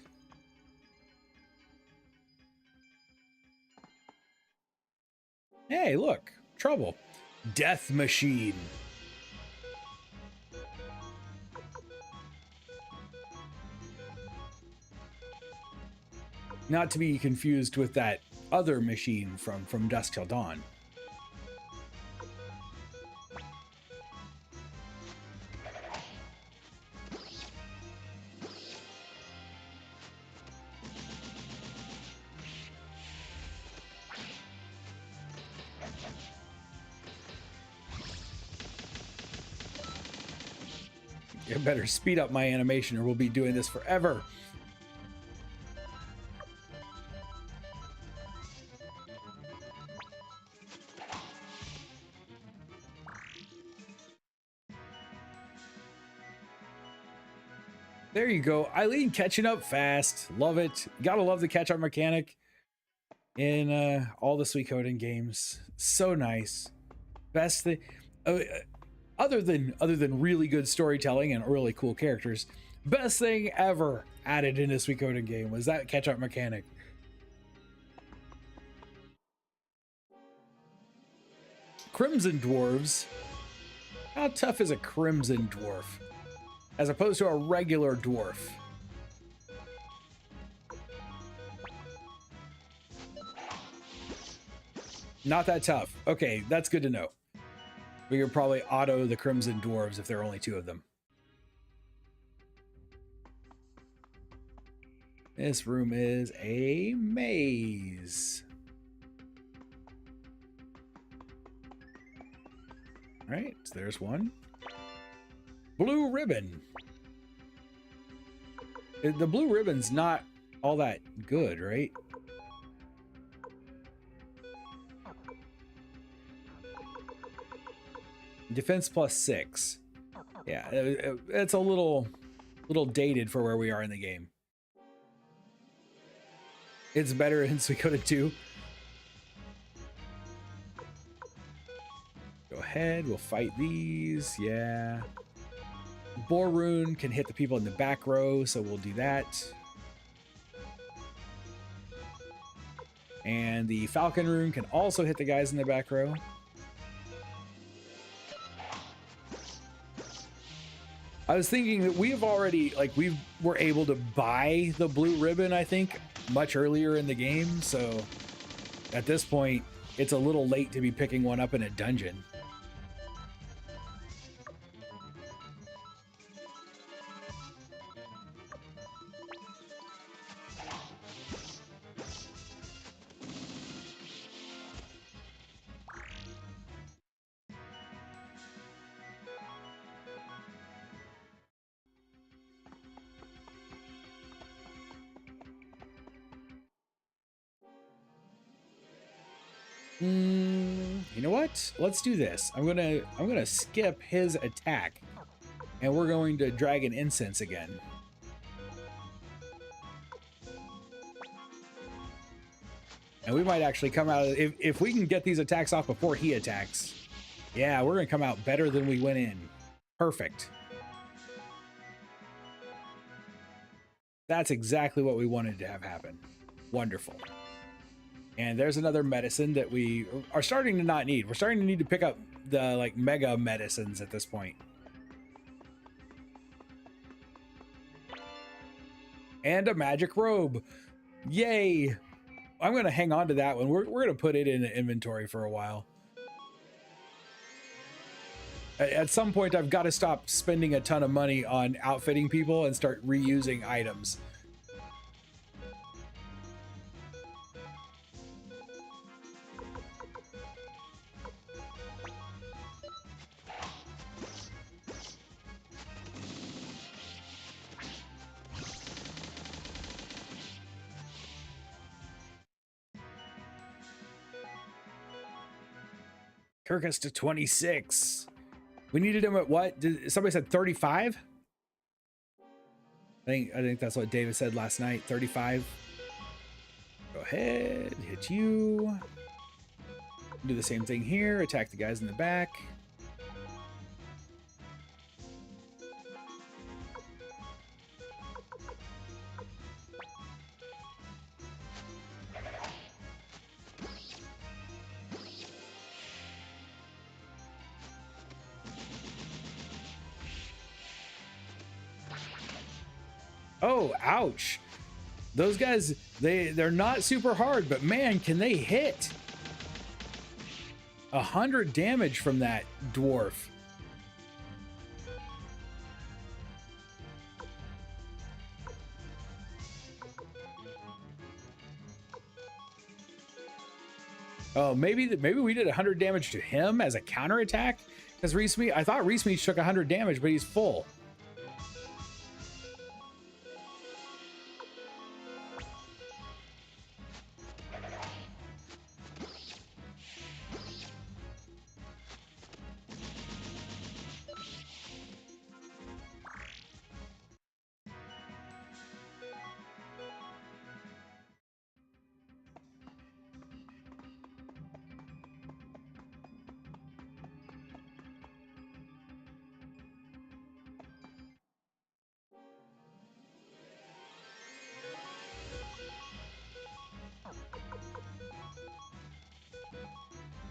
Hey, look. Trouble. Death machine. Not to be confused with that other machine from Dusk Till Dawn. You better speed up my animation or we'll be doing this forever. There you go. Eileen catching up fast. Love it. Gotta love the catch-up mechanic in all the Suikoden games. So nice. Best thing. Other than really good storytelling and really cool characters, best thing ever added in a Suikoden game was that catch-up mechanic. Crimson dwarves. How tough is a crimson dwarf as opposed to a regular dwarf? Not that tough. Okay, that's good to know. We could probably auto the crimson dwarves if there are only 2 of them. This room is a maze. All right, so there's one. Blue ribbon. The blue ribbon's not all that good, right? Defense +6. Yeah, it's a little dated for where we are in the game. It's better in Suikoden 2. Go ahead, we'll fight these. Yeah. Rune can hit the people in the back row, so we'll do that. And the Falcon Rune can also hit the guys in the back row. I was thinking that we have already, like, we were able to buy the blue ribbon, I think, much earlier in the game. So at this point, it's a little late to be picking one up in a dungeon. You know what? Let's do this. I'm gonna skip his attack, and we're going to Dragon Incense again. And we might actually come out if we can get these attacks off before he attacks. Yeah, we're gonna come out better than we went in. Perfect. That's exactly what we wanted to have happen. Wonderful. And there's another medicine that we are starting to not need. We're starting to need to pick up the like mega medicines at this point. And a magic robe. Yay. I'm going to hang on to that one. We're going to put it in inventory for a while. At some point, I've got to stop spending a ton of money on outfitting people and start reusing items. Kirkus to 26. We needed him at what? Somebody said 35? I think that's what David said last night. 35. Go ahead, hit you. Do the same thing here. Attack the guys in the back. Oh, ouch. Those guys, they're not super hard, but man, can they hit. 100 damage from that dwarf. Oh, maybe we did 100 damage to him as a counterattack? Because I thought Reese Meach took 100 damage, but he's full.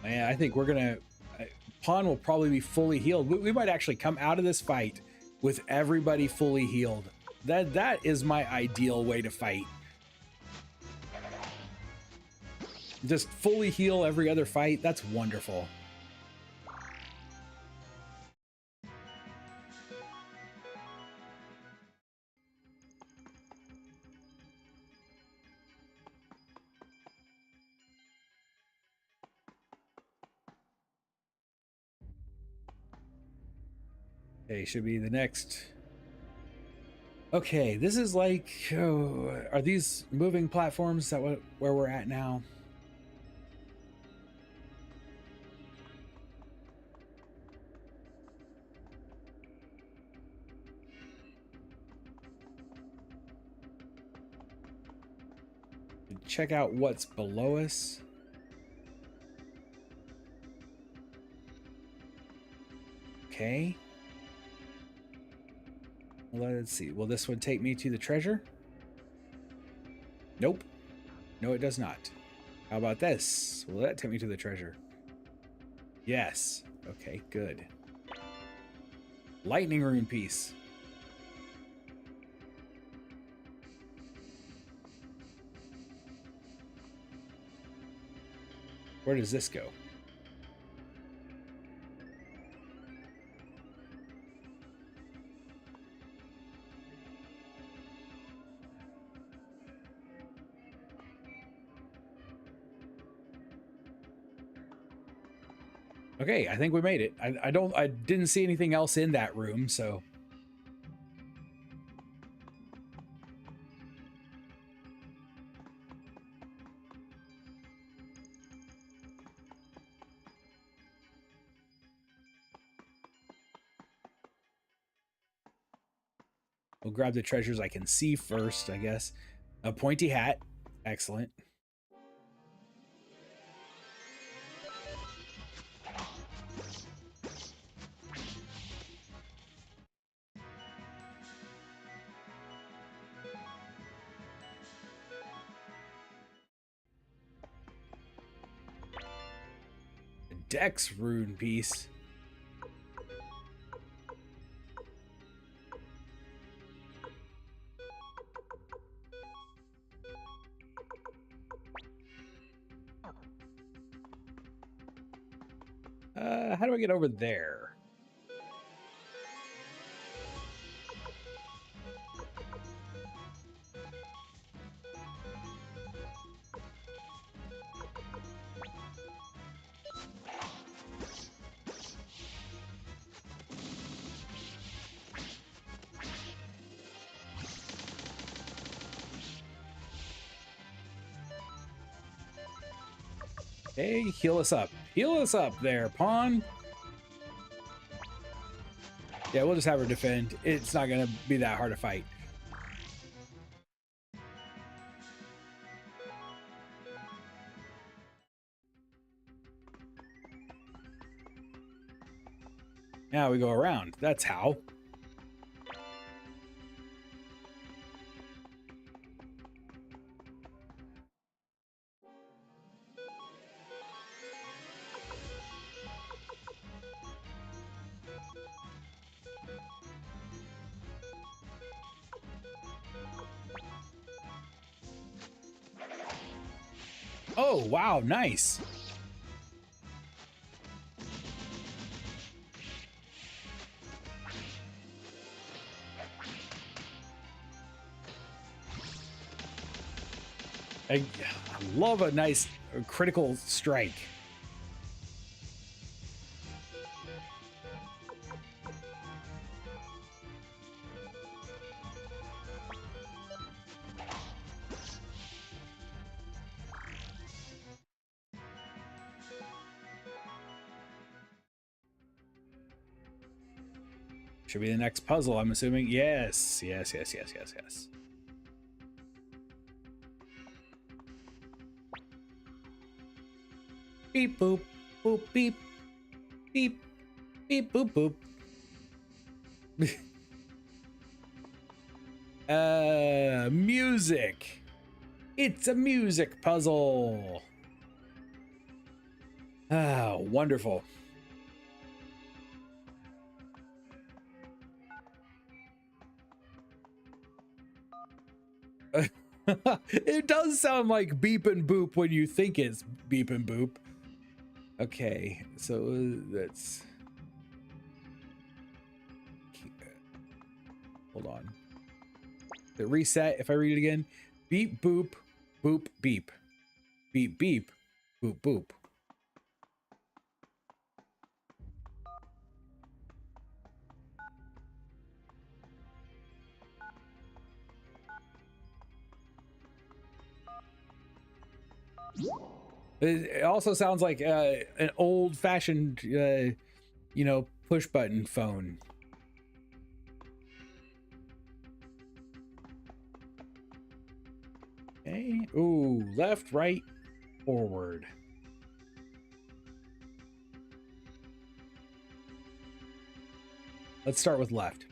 Man, I think we're gonna. Pawn will probably be fully healed. We might actually come out of this fight with everybody fully healed. That is my ideal way to fight. Just fully heal every other fight. That's wonderful. Okay, should be the next. Okay, this is like, oh, are these moving platforms? Is that where we're at now? Check out what's below us. Okay. Let's see. Will this one take me to the treasure? Nope. No, it does not. How about this? Will that take me to the treasure? Yes. Okay, good. Lightning rune piece. Where does this go? Okay, I think we made it. I didn't see anything else in that room, so. We'll grab the treasures I can see first, I guess. A pointy hat. Excellent. Dex rune piece. how do I get over there? Hey, heal us up. Heal us up there, pawn. Yeah, we'll just have her defend. It's not going to be that hard to fight. Now we go around. That's how. Oh, wow, nice. I love a nice critical strike. Should be the next puzzle, I'm assuming. Yes, yes, yes, yes, yes, yes. Beep, boop, boop, beep, beep, beep, boop, boop. Music. It's a music puzzle. Ah, wonderful. It does sound like beep and boop when you think it's beep and boop. Okay, so that's... Hold on. The reset, if I read it again. Beep, boop, boop, beep. Beep, beep, boop, boop. It also sounds like an old-fashioned, you know, push-button phone. Okay. Ooh, left, right, forward. Let's start with left.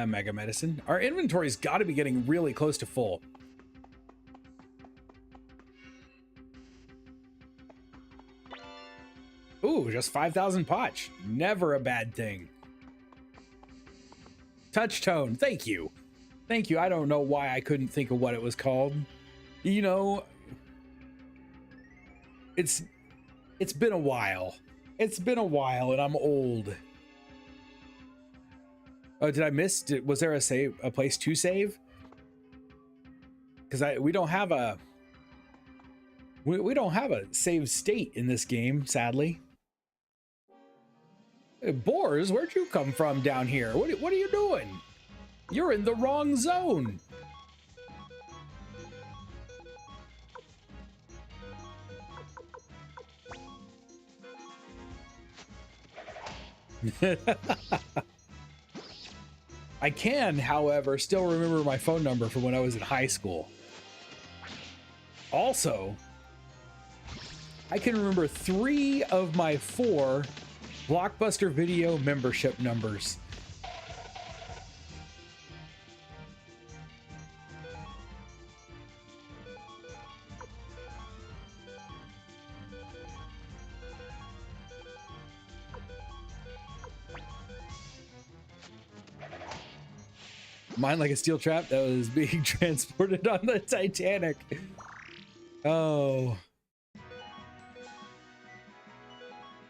Mega medicine. Our inventory's got to be getting really close to full. Ooh, just 5,000 potch. Never a bad thing. Touch tone. Thank you. Thank you. I don't know why I couldn't think of what it was called. You know, it's been a while. It's been a while and I'm old. Oh, did I miss? Was there a place to save? Because we don't have a save state in this game, sadly. Hey, Boars, where'd you come from down here? What are you doing? You're in the wrong zone. I can, however, still remember my phone number from when I was in high school. Also, I can remember 3 of my 4 Blockbuster Video membership numbers. Mine like a steel trap that was being transported on the Titanic. Oh,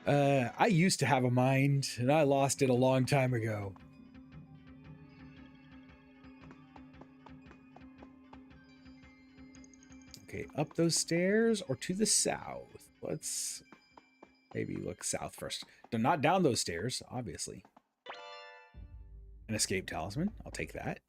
I used to have a mind, and I lost it a long time ago. Okay, up those stairs or to the south? Let's maybe look south first. No, not down those stairs, obviously. An escape talisman. I'll take that.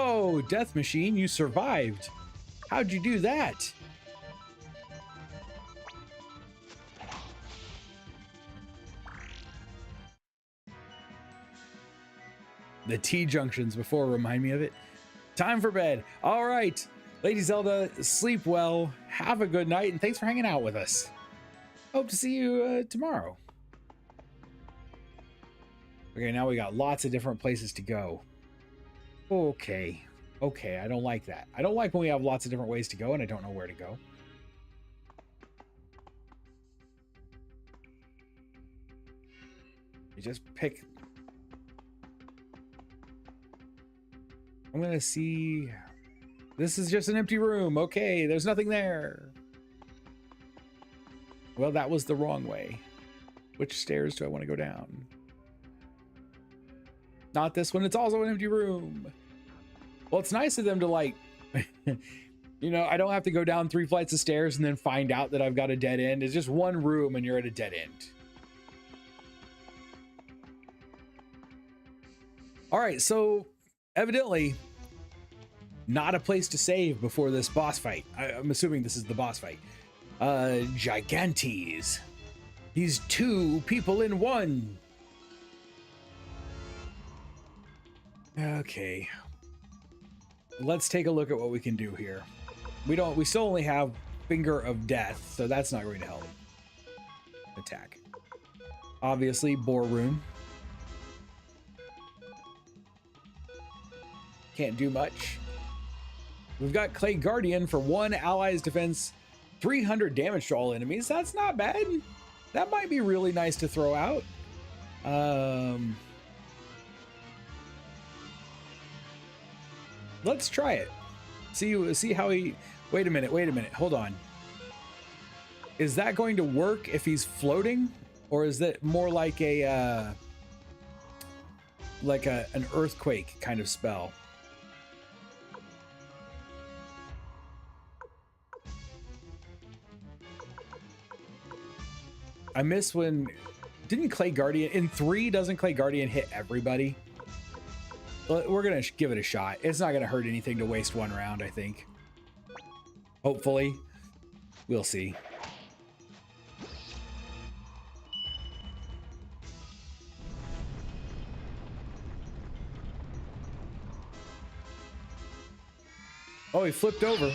Oh, Death Machine, you survived. How'd you do that? The T-junctions before remind me of it. Time for bed. All right, Lady Zelda, sleep well, have a good night, and thanks for hanging out with us. Hope to see you tomorrow. Okay, now we got lots of different places to go. Okay, I don't like that. I don't like when we have lots of different ways to go and I don't know where to go. You just pick. I'm gonna see. This is just an empty room. Okay, there's nothing there. Well, that was the wrong way. Which stairs do I want to go down? Not this one. It's also an empty room. Well, it's nice of them to like, you know, I don't have to go down 3 flights of stairs and then find out that I've got a dead end. It's just one room and you're at a dead end. All right, so evidently not a place to save before this boss fight. I'm assuming this is the boss fight. Gigantes. He's 2 people in 1. Okay. Let's take a look at what we can do here. We still only have Finger of Death, so that's not going to help. Attack. Obviously, Boar Rune. Can't do much. We've got Clay Guardian for 1 ally's defense, 300 damage to all enemies. That's not bad. That might be really nice to throw out. Let's try it. See how he... Wait a minute. Hold on. Is that going to work if he's floating? Or is that more like an earthquake kind of spell? I miss when... Didn't Clay Guardian... In 3, doesn't Clay Guardian hit everybody? We're going to give it a shot. It's not going to hurt anything to waste 1 round, I think. Hopefully. We'll see. Oh, he flipped over.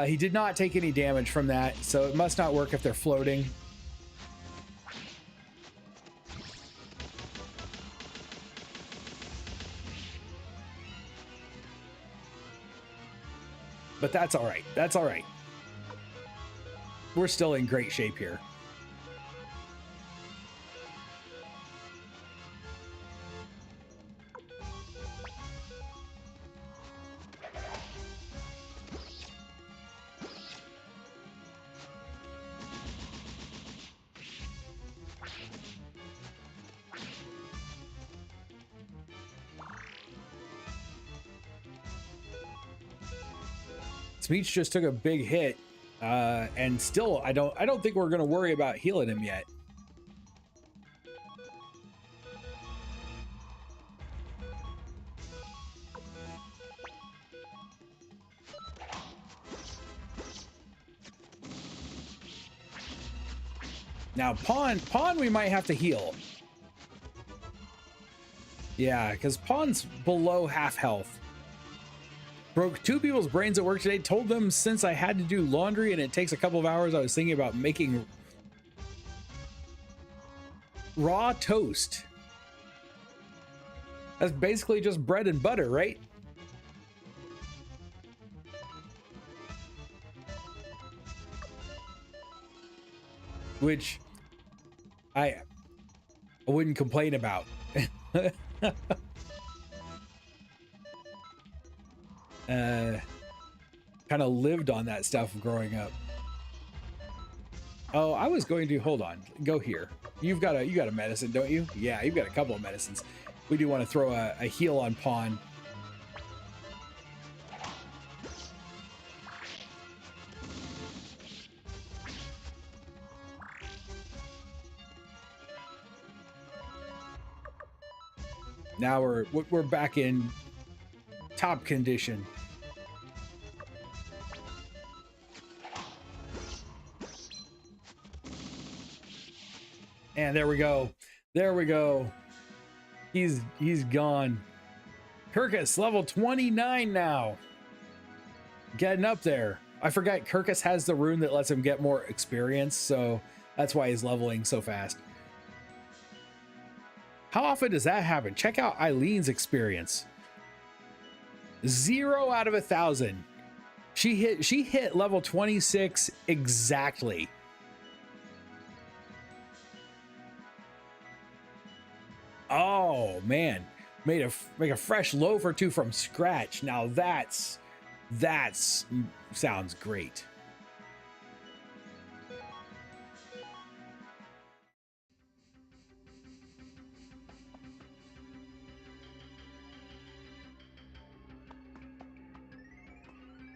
He did not take any damage from that, so it must not work if they're floating. But that's all right. That's all right. We're still in great shape here. Smeech just took a big hit, and still I don't think we're gonna worry about healing him yet. Now Pawn we might have to heal. Yeah, because Pawn's below half health. Broke 2 people's brains at work today. Told them since I had to do laundry and it takes a couple of hours, I was thinking about making raw toast. That's basically just bread and butter, right? Which I wouldn't complain about. Kind of lived on that stuff growing up. Oh, I was going to hold on. Go here. You got a medicine, don't you? Yeah, you've got a couple of medicines. We do want to throw a heal on Pawn. Now we're back in top condition. And there we go. There we go. He's gone. Kirkus, level 29 now. Getting up there. I forgot Kirkus has the rune that lets him get more experience, so that's why he's leveling so fast. How often does that happen? Check out Eileen's experience. 0 out of 1,000. She hit level 26 exactly. Oh man, make a fresh loaf or two from scratch. Now that's sounds great.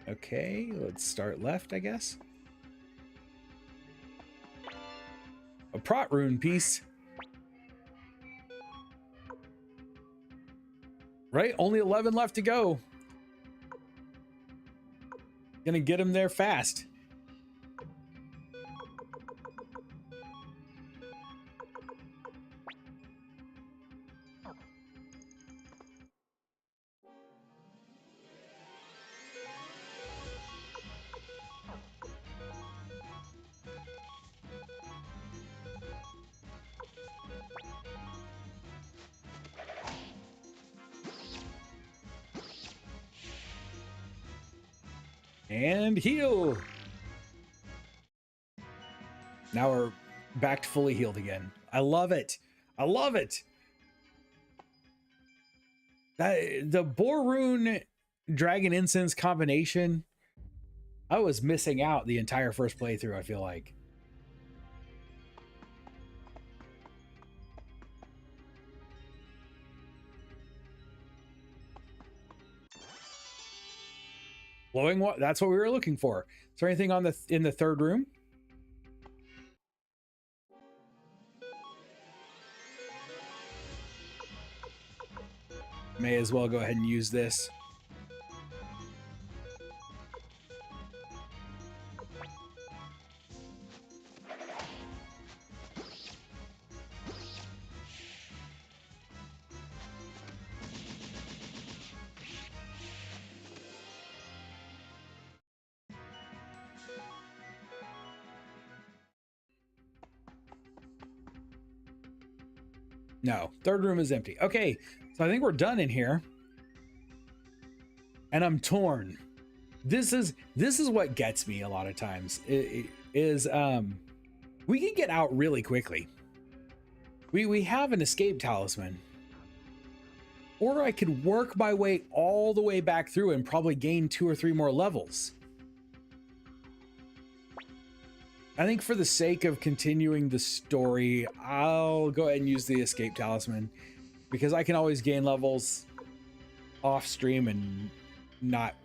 Okay, let's start left, I guess. A prot rune piece. Right? Only 11 left to go. Gonna get him there fast. And heal. Now we're back to fully healed again. I love it. I love it. The Boar Rune Dragon Incense combination, I was missing out the entire first playthrough, I feel like. Glowing what? That's what we were looking for. Is there anything on in the third room? May as well go ahead and use this. No, third room is empty. Okay, so I think we're done in here. And I'm torn. This is what gets me a lot of times. We can get out really quickly. We have an escape talisman. Or I could work my way all the way back through and probably gain 2 or 3 more levels. I think for the sake of continuing the story, I'll go ahead and use the escape talisman because I can always gain levels off stream and not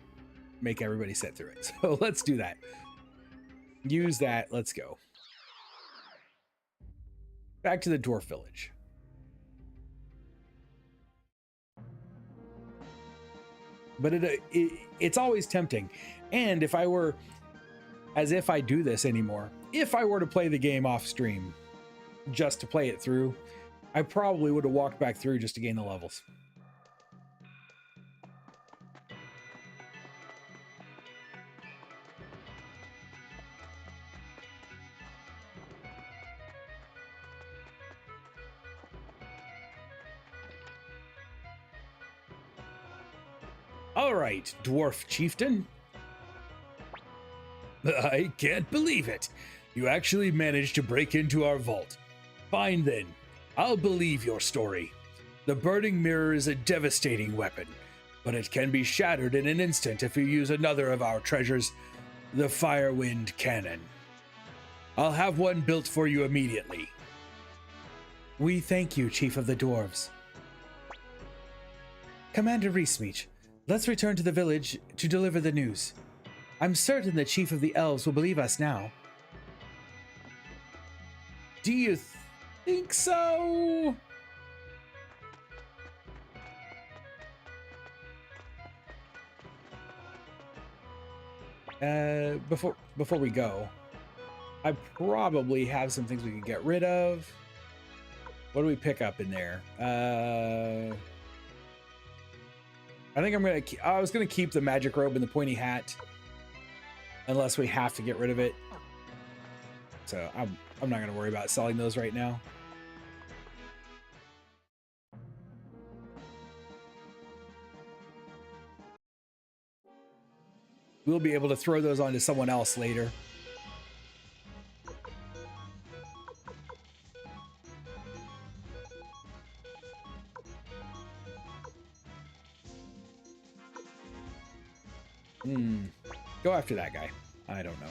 make everybody sit through it. So let's do that. Use that. Let's go. Back to the dwarf village. But it's always tempting. And if I were, as if I do this anymore, if I were to play the game off stream just to play it through, I probably would have walked back through just to gain the levels. All right, dwarf chieftain. I can't believe it. You actually managed to break into our vault. Fine then. I'll believe your story. The burning mirror is a devastating weapon, but it can be shattered in an instant if you use another of our treasures, the Firewind Cannon. I'll have one built for you immediately. We thank you, Chief of the Dwarves. Commander Reesmeach, let's return to the village to deliver the news. I'm certain the Chief of the Elves will believe us now. Do you think so? Before we go, I probably have some things we can get rid of. What do we pick up in there? I think I was gonna keep the magic robe and the pointy hat, unless we have to get rid of it. So I'm not gonna worry about selling those right now. We'll be able to throw those onto someone else later. Go after that guy. I don't know.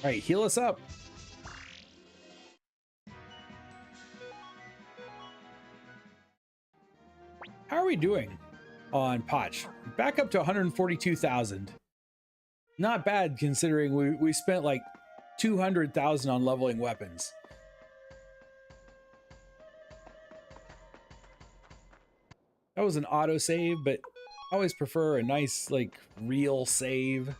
All right, heal us up. How are we doing on Potch? Back up to 142,000. Not bad considering we spent like 200,000 on leveling weapons. That was an auto save, but I always prefer a nice like real save.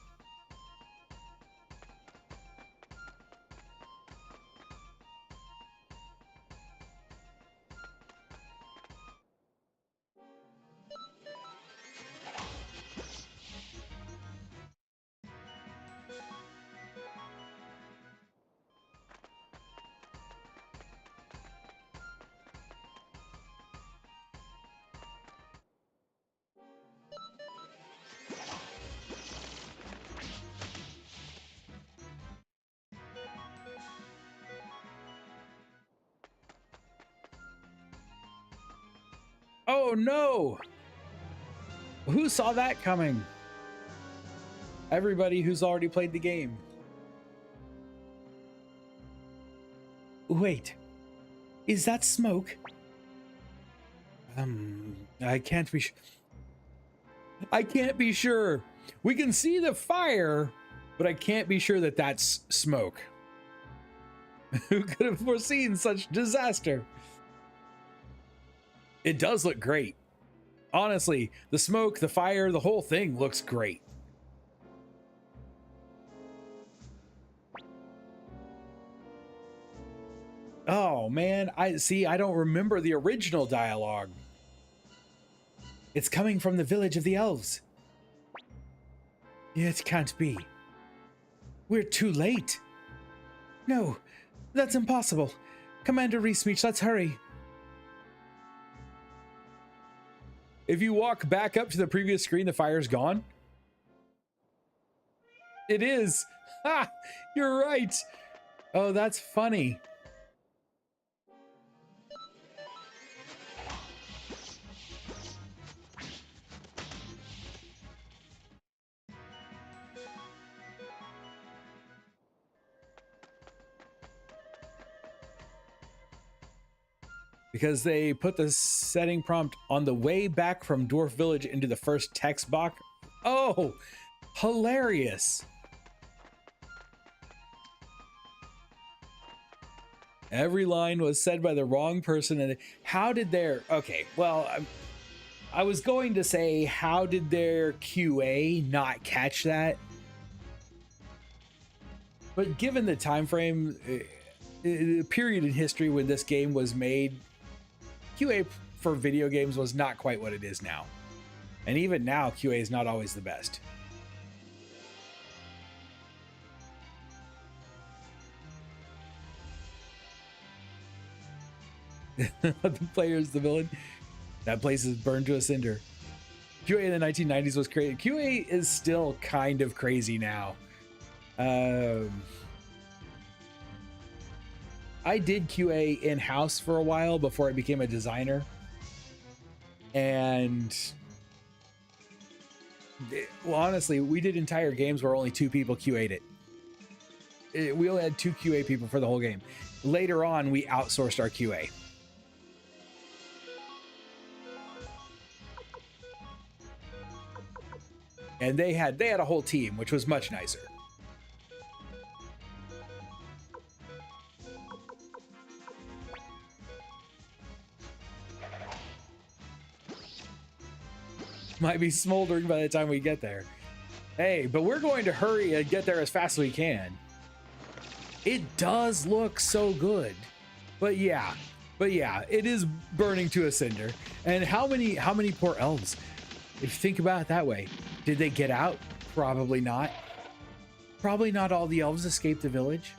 Oh no! Who saw that coming? Everybody who's already played the game. Wait, is that smoke? I can't be I can't be sure. We can see the fire, but I can't be sure that that's smoke. Who could have foreseen such disaster? It does look great. Honestly, the smoke, the fire, the whole thing looks great. Oh man, I don't remember the original dialogue. It's coming from the village of the elves. It can't be. We're too late. No, that's impossible. Commander Reesmeach, let's hurry. If you walk back up to the previous screen, the fire's gone. It is. Ha! You're right. Oh, that's funny. Because they put the setting prompt on the way back from Dwarf Village into the first text box. Oh, hilarious. Every line was said by the wrong person. And how did their... Okay, well, I was going to say, how did their QA not catch that? But given the time frame, period in history when this game was made, QA for video games was not quite what it is now. And even now, QA is not always the best. The player is the villain. That place is burned to a cinder. QA in the 1990s was crazy. QA is still kind of crazy now. I did QA in-house for a while before I became a designer. And well, honestly, we did entire games where only 2 people QA'd it. We only had 2 QA people for the whole game. Later on, we outsourced our QA. And they had a whole team, which was much nicer. Might be smoldering by the time we get there. Hey, but we're going to hurry and get there as fast as we can. It does look so good. But yeah, it is burning to a cinder. And how many poor elves? If you think about it that way, did they get out? Probably not. Probably not all the elves escaped the village.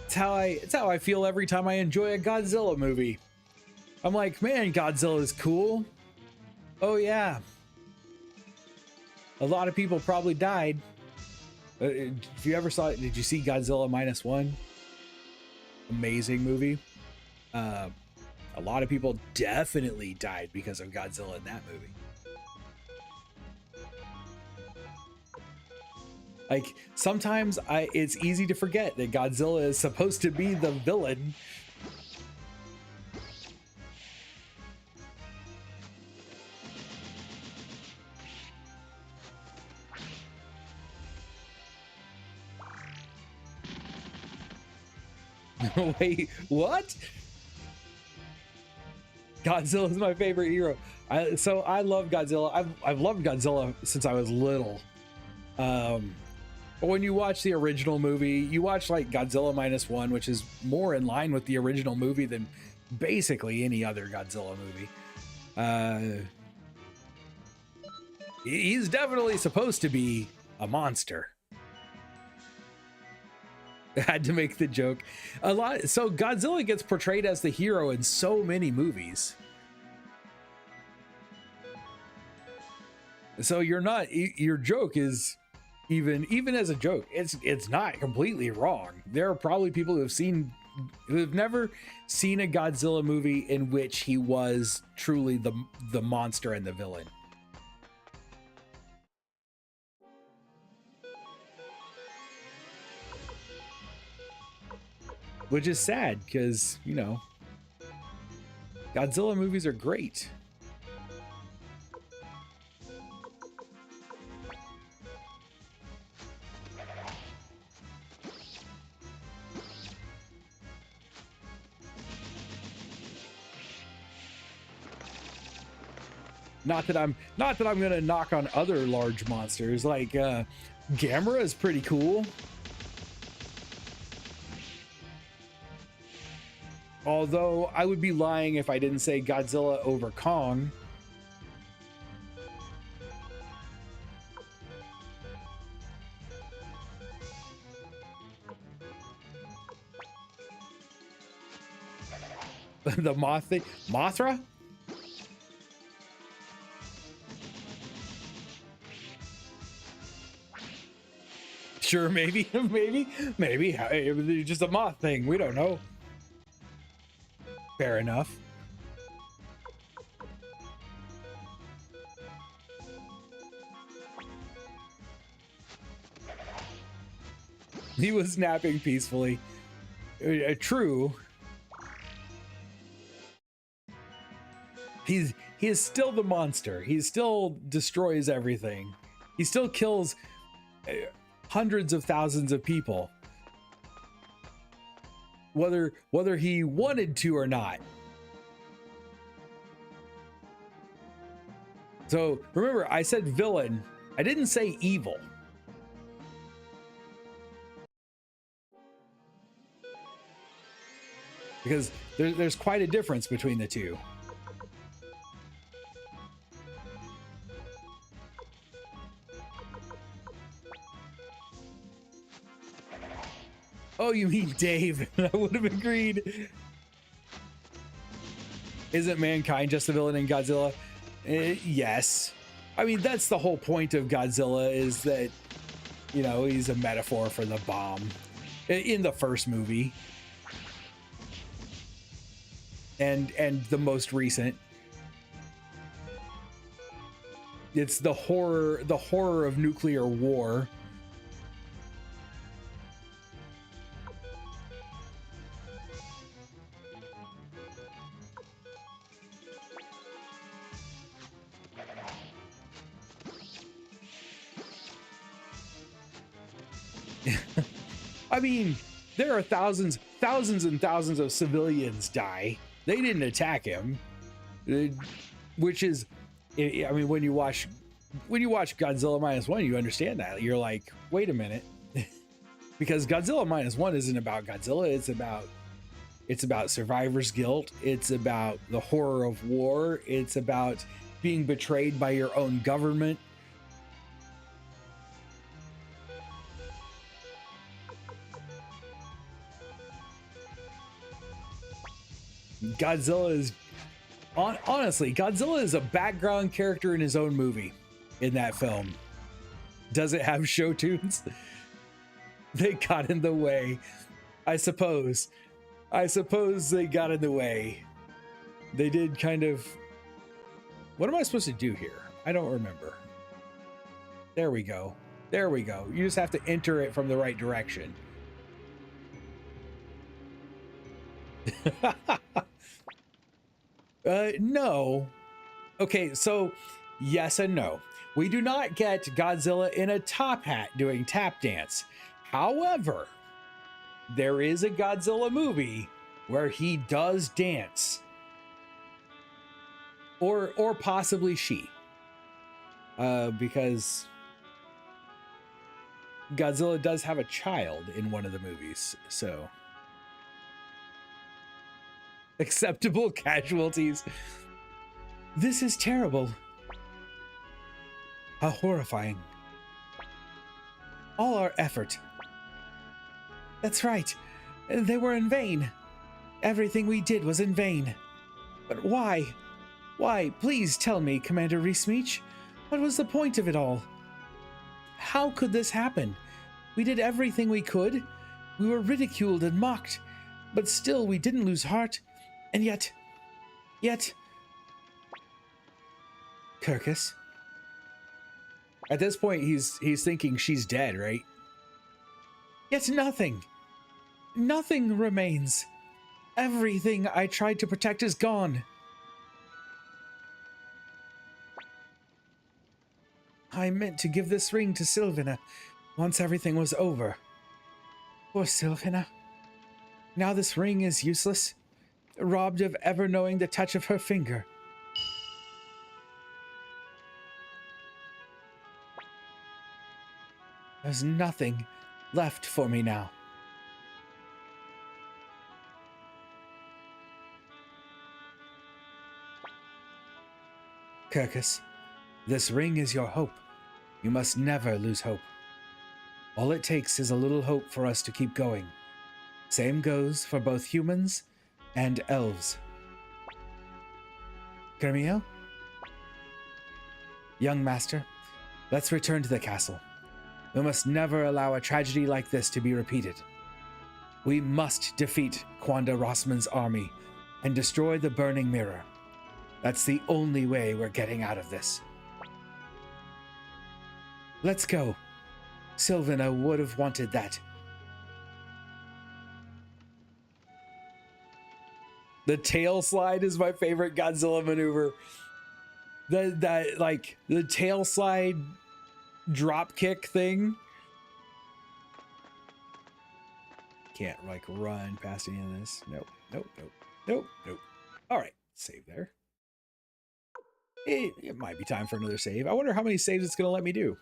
It's how I feel every time I enjoy a Godzilla movie. I'm like, man, Godzilla is cool. Oh yeah. A lot of people probably died. If you ever saw it, did you see Godzilla -1? Amazing movie. A lot of people definitely died because of Godzilla in that movie. Like, sometimes it's easy to forget that Godzilla is supposed to be the villain. Wait, what? Godzilla is my favorite hero. So I love Godzilla. I've loved Godzilla since I was little. But when you watch the original movie, you watch like Godzilla -1, which is more in line with the original movie than basically any other Godzilla movie. He's definitely supposed to be a monster. I had to make the joke a lot. So Godzilla gets portrayed as the hero in so many movies. So your joke is even as a joke, it's not completely wrong. There are probably people who have never seen a Godzilla movie in which he was truly the monster and the villain. Which is sad because, you know, Godzilla movies are great. Not that I'm gonna knock on other large monsters. Like Gamera is pretty cool. Although I would be lying if I didn't say Godzilla over Kong. The Mothra? Sure, maybe, maybe just a moth thing. We don't know. Fair enough. He was napping peacefully. True. He is still the monster. He still destroys everything. He still kills hundreds of thousands of people. whether he wanted to or not. So remember, I said villain. I didn't say evil. Because there's quite a difference between the two. Oh, you mean Dave? I would have agreed. Isn't mankind just a villain in Godzilla? Yes. I mean, that's the whole point of Godzilla, is that, you know, he's a metaphor for the bomb in the first movie. And the most recent. It's the horror of nuclear war. I mean, there are thousands and thousands of civilians die. They didn't attack him, which is, I mean, when you watch Godzilla -1, you understand that. You're like, wait a minute, because Godzilla -1 isn't about Godzilla. It's about survivor's guilt. It's about the horror of war. It's about being betrayed by your own government. Godzilla is, honestly, Godzilla is a background character in his own movie in that film. Does it have show tunes? They got in the way. I suppose they got in the way. They did kind of. What am I supposed to do here? I don't remember. There we go. There we go. You just have to enter it from the right direction. No. Okay, so yes and no. We do not get Godzilla in a top hat doing tap dance. However, there is a Godzilla movie where he does dance. Or possibly she. Because Godzilla does have a child in one of the movies, so. Acceptable casualties. This is terrible. How horrifying. All our effort. That's right. They were in vain. Everything we did was in vain. But why? Why? Please tell me, Commander Reesmeach. What was the point of it all? How could this happen? We did everything we could. We were ridiculed and mocked. But still, we didn't lose heart. And yet... Kirkus? At this point, he's thinking she's dead, right? Yet nothing remains. Everything I tried to protect is gone. I meant to give this ring to Sylvina once everything was over. Poor Sylvina. Now this ring is useless, robbed of ever knowing the touch of her finger. There's nothing left for me now. Kirkus, this ring is your hope. You must never lose hope. All it takes is a little hope for us to keep going. Same goes for both humans and elves. Gremio? Young master, let's return to the castle. We must never allow a tragedy like this to be repeated. We must defeat Quanda Rossman's army and destroy the burning mirror. That's the only way we're getting out of this. Let's go. Sylvina would have wanted that. The tail slide is my favorite Godzilla maneuver. The tail slide drop kick thing. can't like run past any of this. Nope, nope, nope, nope, nope. All right, save there. It might be time for another save. I wonder how many saves it's going to let me do.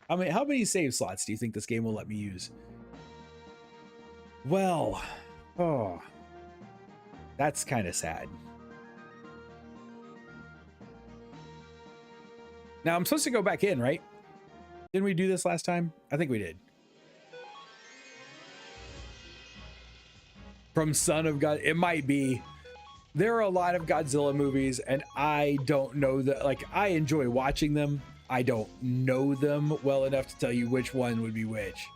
I mean, how many save slots do you think this game will let me use? Well, oh, that's kind of sad. Now I'm supposed to go back in, right? Didn't we do this last time? I think we did. From Son of God, it might be. There are a lot of Godzilla movies, and I don't know that. Like, I enjoy watching them. I don't know them well enough to tell you which one would be which.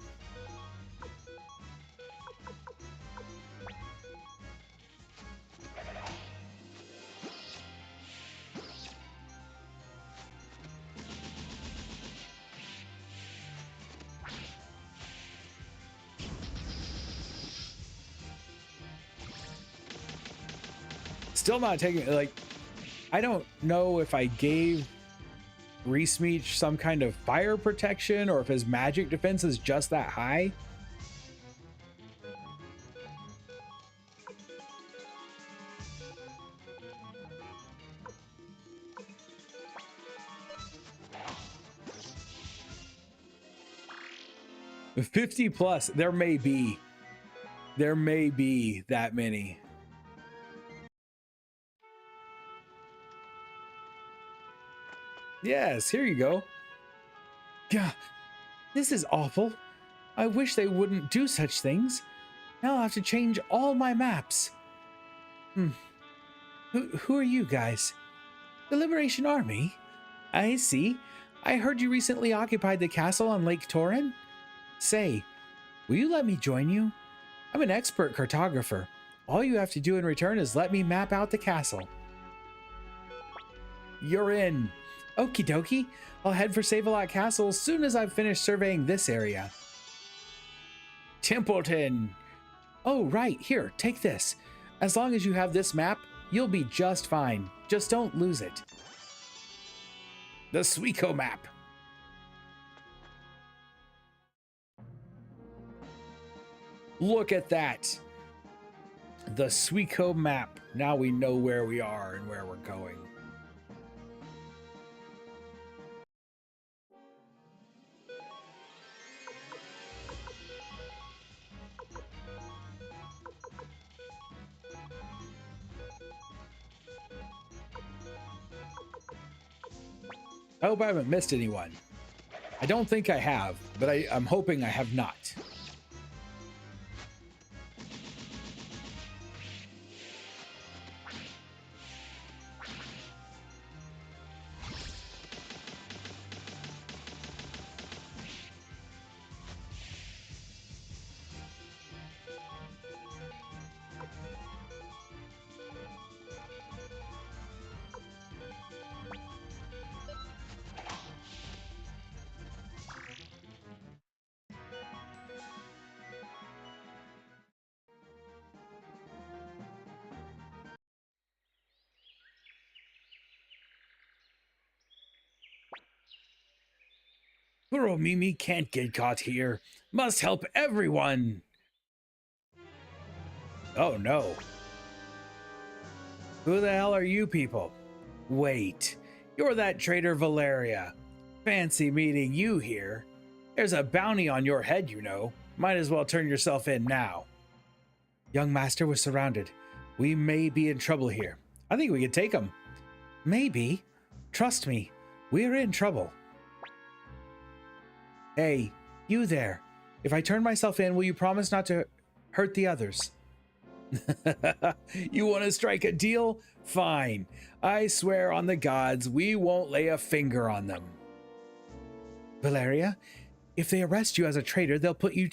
Still not taking, like, I don't know if I gave Reesmeach some kind of fire protection or if his magic defense is just that high. With 50 plus, there may be that many. Yes, here you go. Yeah, this is awful. I wish they wouldn't do such things. Now I'll have to change all my maps. Who are you guys? The Liberation Army? I see. I heard you recently occupied the castle on Lake Torin. Say, will you let me join you? I'm an expert cartographer. All you have to do in return is let me map out the castle. You're in. Okie dokie. I'll head for Save-A-Lot Castle as soon as I've finished surveying this area. Templeton. Oh, right. Here, take this. As long as you have this map, you'll be just fine. Just don't lose it. The Suiko map. Look at that. The Suiko map. Now we know where we are and where we're going. I hope I haven't missed anyone. I don't think I have, but I'm hoping I have not. Poor Mimi can't get caught here. Must help everyone. Oh no. Who the hell are you people? Wait, you're that traitor Valeria. Fancy meeting you here. There's a bounty on your head, you know. Might as well turn yourself in now. Young master was surrounded. We may be in trouble here. I think we could take him. Maybe. Trust me, we're in trouble. Hey, you there. If I turn myself in, will you promise not to hurt the others? You want to strike a deal? Fine. I swear on the gods, we won't lay a finger on them. Valeria, if they arrest you as a traitor, they'll put you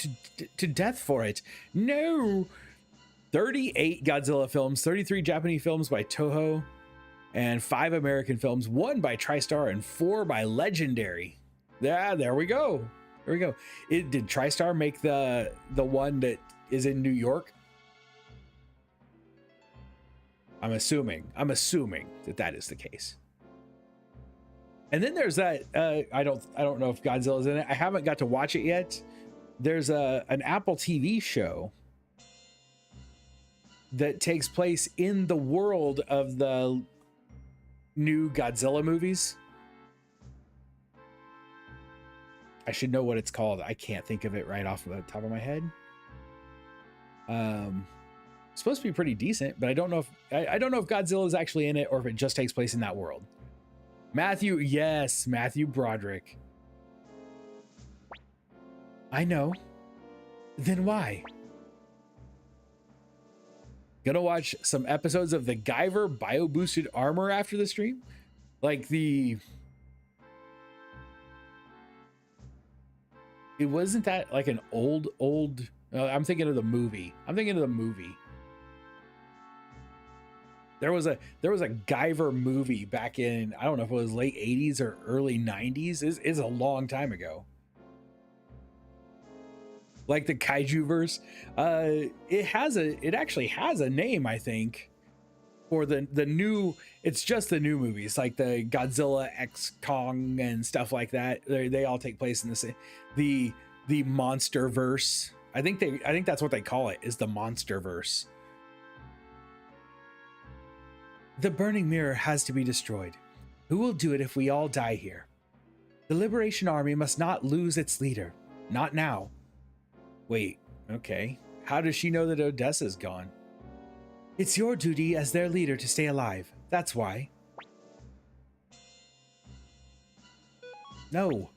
to death for it. No! 38 Godzilla films, 33 Japanese films by Toho, and 5 American films, 1 by TriStar and 4 by Legendary. Yeah, there we go. There we go. Did TriStar make the one that is in New York? I'm assuming that is the case. And then there's that I don't know if Godzilla's in it. I haven't got to watch it yet. there's an Apple TV show that takes place in the world of the new Godzilla movies. I should know what it's called. I can't think of it right off the top of my head. It's supposed to be pretty decent, but I don't know if I don't know if Godzilla is actually in it or if it just takes place in that world. Matthew, yes, Matthew Broderick. I know. Then why? Gonna watch some episodes of the Guyver bio-boosted armor after the stream? Like it wasn't that like an old, I'm thinking of the movie. There was a Guyver movie back in, I don't know if it was late 80s or early 90s. It's a long time ago. Like the kaiju verse. It actually has a name, I think, for the new, it's just the new movies, like the Godzilla X Kong and stuff like that. They all take place in the monster verse. I think that's what they call it, is the monster verse. The burning mirror has to be destroyed. Who will do it if we all die here? The Liberation Army must not lose its leader. Not now. Wait, okay. How does she know that Odessa's gone? It's your duty as their leader to stay alive. That's why. No.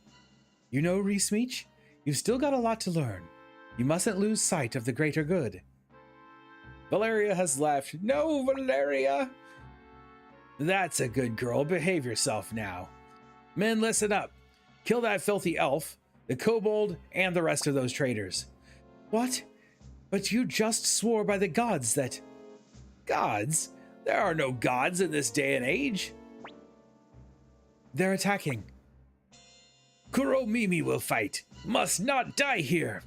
You know, Reesmeech, you've still got a lot to learn. You mustn't lose sight of the greater good. Valeria has left. No, Valeria! That's a good girl. Behave yourself now. Men, listen up. Kill that filthy elf, the kobold, and the rest of those traitors. What? But you just swore by the gods that... Gods? There are no gods in this day and age. They're attacking. Kuromimi will fight. Must not die here.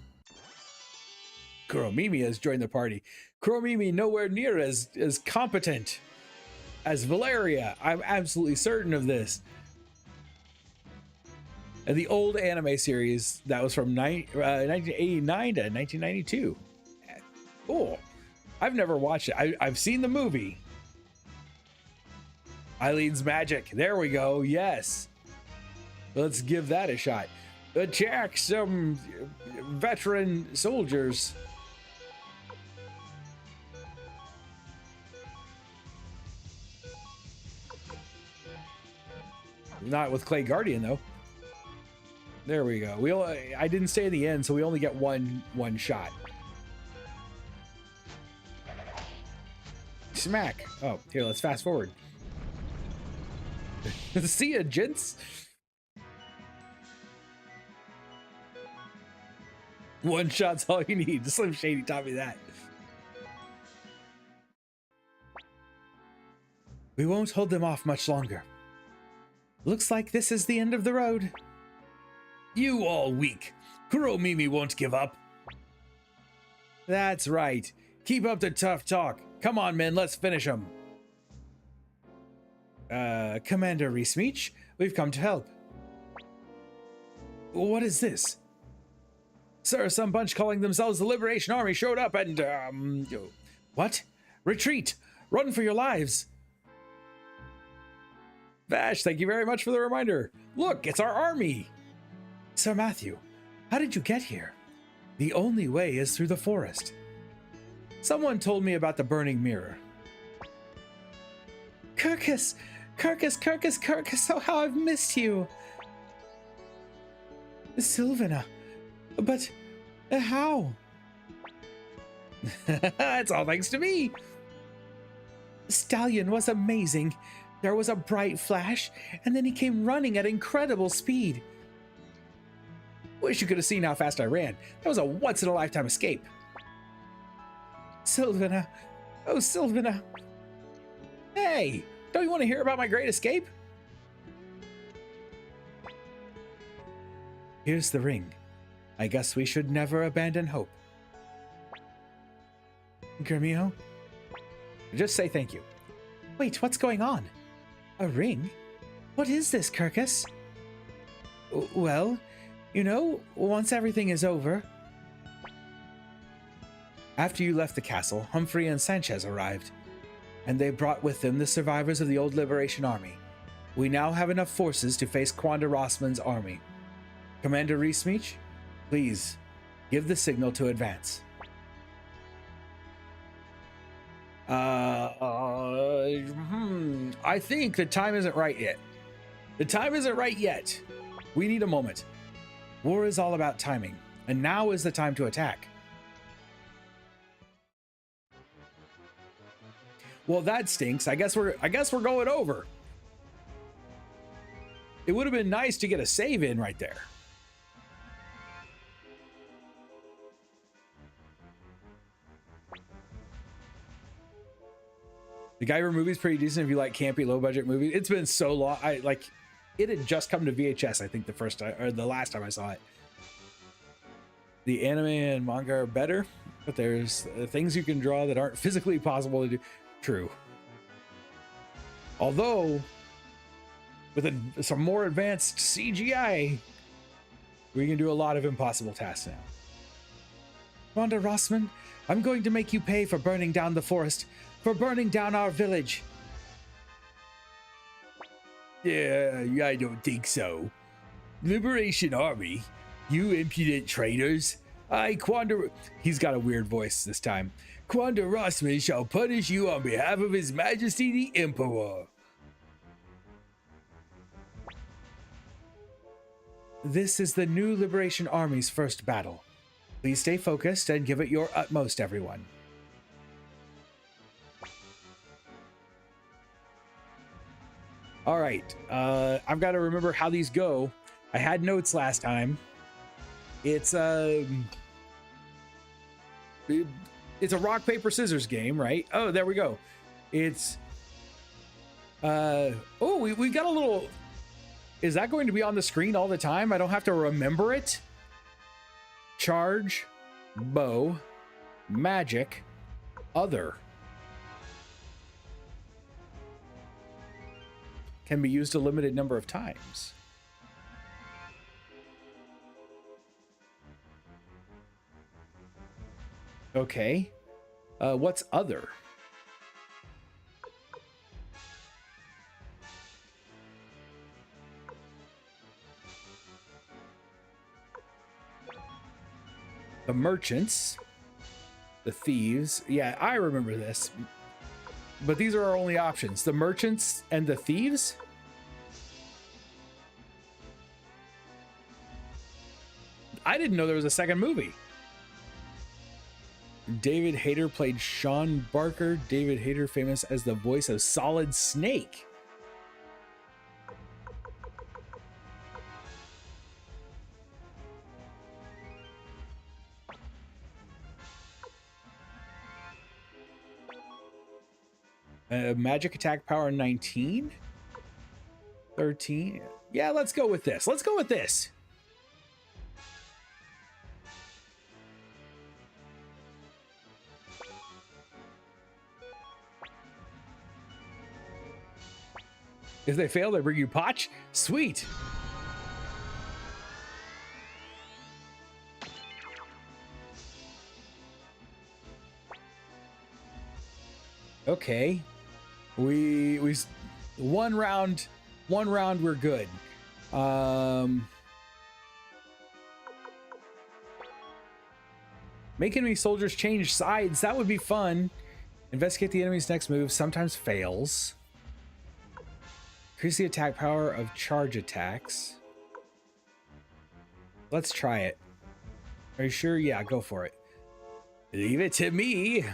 Kuromimi has joined the party. Kuromimi nowhere near as competent as Valeria. I'm absolutely certain of this. The old anime series that was from 1989 to 1992. Cool. I've never watched it. I've seen the movie. Eileen's magic. There we go. Yes. Let's give that a shot. Attack some veteran soldiers. Not with Clay Guardian though. There we go. I didn't stay in the end, so we only get one shot. Smack. Oh, here, let's fast forward. See ya, gents. One shot's all you need. Slim Shady taught me that. We won't hold them off much longer. Looks like this is the end of the road. You all weak. Kuromimi won't give up. That's right. Keep up the tough talk. Come on, men, let's finish them. Commander Reesmeech, we've come to help. What is this? Sir, some bunch calling themselves the Liberation Army showed up and, What? Retreat! Run for your lives! Vash, thank you very much for the reminder. Look, it's our army! Sir Matthew, how did you get here? The only way is through the forest. Someone told me about the burning mirror. Kirkus! Kirkus, Kirkus, Kirkus! Oh, how I've missed you! Sylvana, but how? It's all thanks to me! Stallion was amazing. There was a bright flash, and then he came running at incredible speed. Wish you could have seen how fast I ran. That was a once-in-a-lifetime escape. Sylvana. Oh, Sylvana. Hey, don't you want to hear about my great escape? Here's the ring. I guess we should never abandon hope. Gremio? Just say thank you. Wait, what's going on? A ring? What is this, Kirkus? Well, you know, once everything is over, After you left the castle, Humphrey and Sanchez arrived, and they brought with them the survivors of the old Liberation Army. We now have enough forces to face Quanda Rossman's army. Commander Reesmeach, please give the signal to advance. I think the time isn't right yet. The time isn't right yet. We need a moment. War is all about timing, and now is the time to attack. Well, that stinks. I guess we're going over. It would have been nice to get a save in right there. The Guyver movie's pretty decent if you like campy, low budget movies. It's been so long. It had just come to VHS, I think, the first time or the last time I saw it. The anime and manga are better, but there's things you can draw that aren't physically possible to do. True. Although, with some more advanced CGI, we can do a lot of impossible tasks now. Quanda Rossman, I'm going to make you pay for burning down the forest, for burning down our village. Yeah, I don't think so. Liberation Army, you impudent traitors. Quanda... He's got a weird voice this time. Quanda Rossman shall punish you on behalf of His Majesty the Emperor. This is the new Liberation Army's first battle. Please stay focused and give it your utmost, everyone. All right, I've got to remember how these go. I had notes last time. It's a rock, paper, scissors game, right? Oh, there we go. It's, oh, we got a little, is that going to be on the screen all the time? I don't have to remember it? Charge, bow, magic, other. Can be used a limited number of times. Okay. What's other? The merchants, the thieves. Yeah, I remember this. But these are our only options. The merchants and the thieves? I didn't know there was a second movie. David Hayter played Sean Barker. David Hayter, famous as the voice of Solid Snake. Magic attack power 19? 13? Yeah, let's go with this. Let's go with this. If they fail, they bring you Potch? Sweet. Okay. We one round we're good. Making me soldiers change sides, that would be fun. Investigate the enemy's next move, sometimes fails. Increase the attack power of charge attacks. Let's try it. Are you sure? Yeah, go for it. Leave it to me.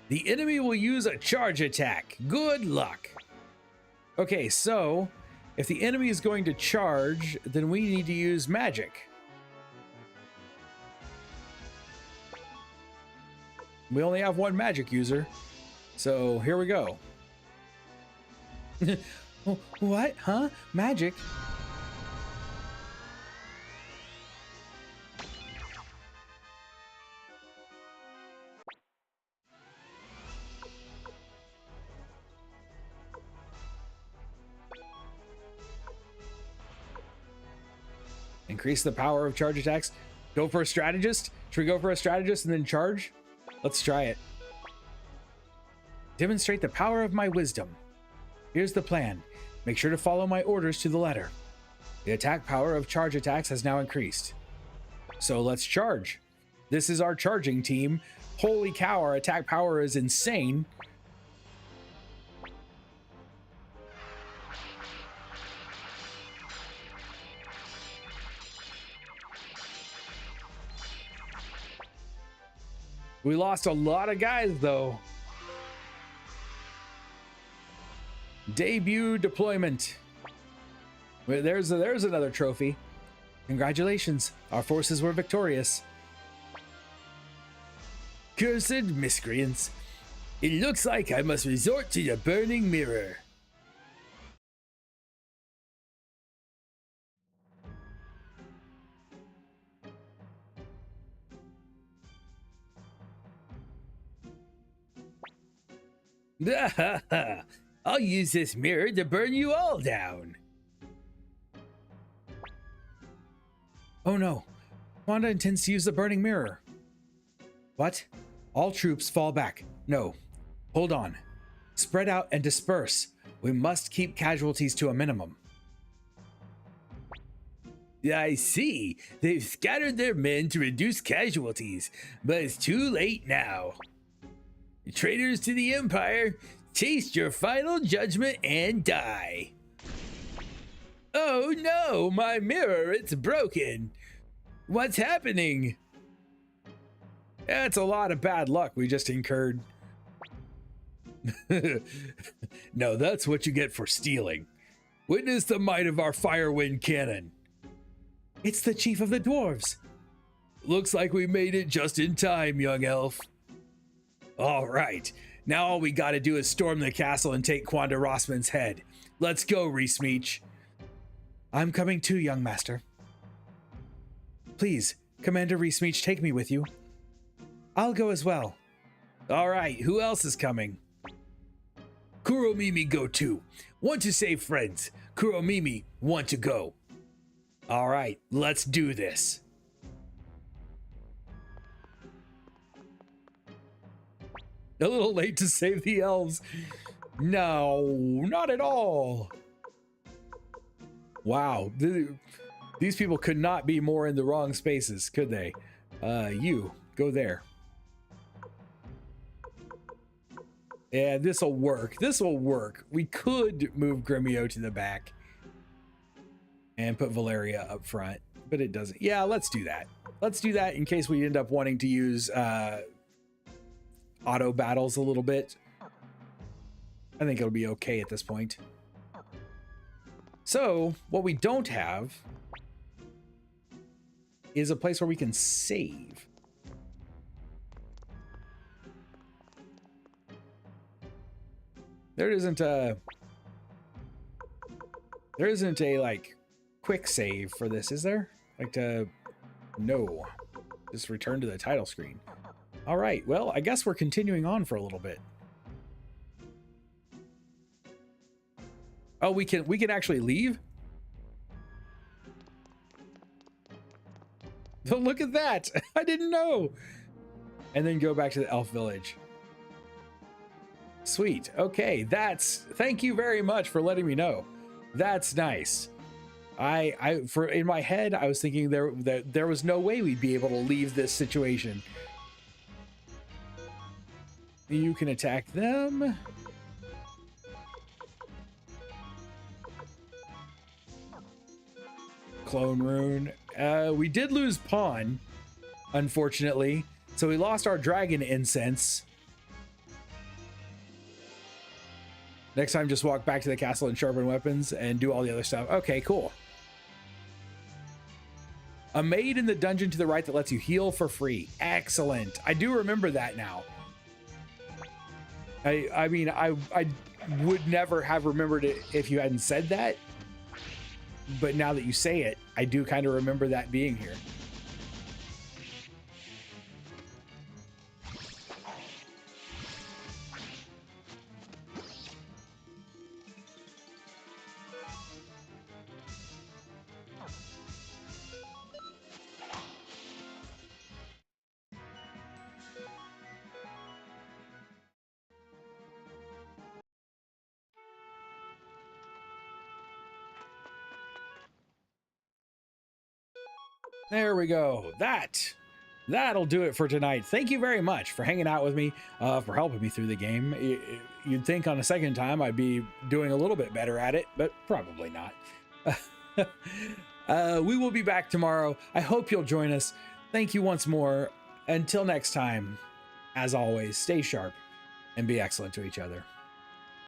The enemy will use a charge attack. Good luck. Okay, so if the enemy is going to charge, then we need to use magic. We only have one magic user. So here we go. What? Huh? Magic? Increase the power of charge attacks. Go for a strategist? Should we go for a strategist and then charge? Let's try it. Demonstrate the power of my wisdom. Here's the plan. Make sure to follow my orders to the letter. The attack power of charge attacks has now increased. So let's charge. This is our charging team. Holy cow, our attack power is insane. We lost a lot of guys though. Debut deployment. There's another trophy. Congratulations, our forces were victorious. Cursed miscreants. It looks like I must resort to the burning mirror. I'll use this mirror to burn you all down. Oh no, Wanda intends to use the burning mirror. What? All troops fall back. No, hold on. Spread out and disperse. We must keep casualties to a minimum. I see. They've scattered their men to reduce casualties, but it's too late now. Traitors to the Empire, taste your final judgment and die. Oh no, my mirror, it's broken. What's happening? That's a lot of bad luck we just incurred. No, that's what you get for stealing. Witness the might of our Firewind cannon. It's the chief of the dwarves. Looks like we made it just in time, young elf. All right, now all we gotta do is storm the castle and take Quanda Rossman's head. Let's go, Reesmeech. I'm coming too, young master. Please, Commander Reesmeech, take me with you. I'll go as well. All right, who else is coming? Kuromimi go too. Want to save friends. Kuromimi want to go. All right, let's do this. A little late to save the elves. No, not at all. Wow, these people could not be more in the wrong spaces, could they? You, go there. Yeah, this'll work. This'll work. We could move Gremio to the back and put Valeria up front, but it doesn't. Yeah, let's do that. Let's do that in case we end up wanting to use auto battles a little bit. I think it'll be okay at this point. So what we don't have is a place where we can save. There isn't a like quick save for this, is there? Like no, just return to the title screen. All right, well, I guess we're continuing on for a little bit. Oh, we can actually leave? Oh, look at that. I didn't know. And then go back to the elf village. Sweet. Okay, thank you very much for letting me know. That's nice. In my head, I was thinking there was no way we'd be able to leave this situation. You can attack them. Clone Rune. We did lose Pawn, unfortunately. So we lost our dragon incense. Next time, just walk back to the castle and sharpen weapons and do all the other stuff. Okay, cool. A maid in the dungeon to the right that lets you heal for free. Excellent. I do remember that now. I mean, I would never have remembered it if you hadn't said that. But now that you say it, I do kind of remember that being here. There we go. That'll do it for tonight. Thank you very much for hanging out with me, for helping me through the game. You'd think on a second time I'd be doing a little bit better at it, but probably not. We will be back tomorrow. I hope you'll join us. Thank you once more. Until next time, as always, stay sharp and be excellent to each other.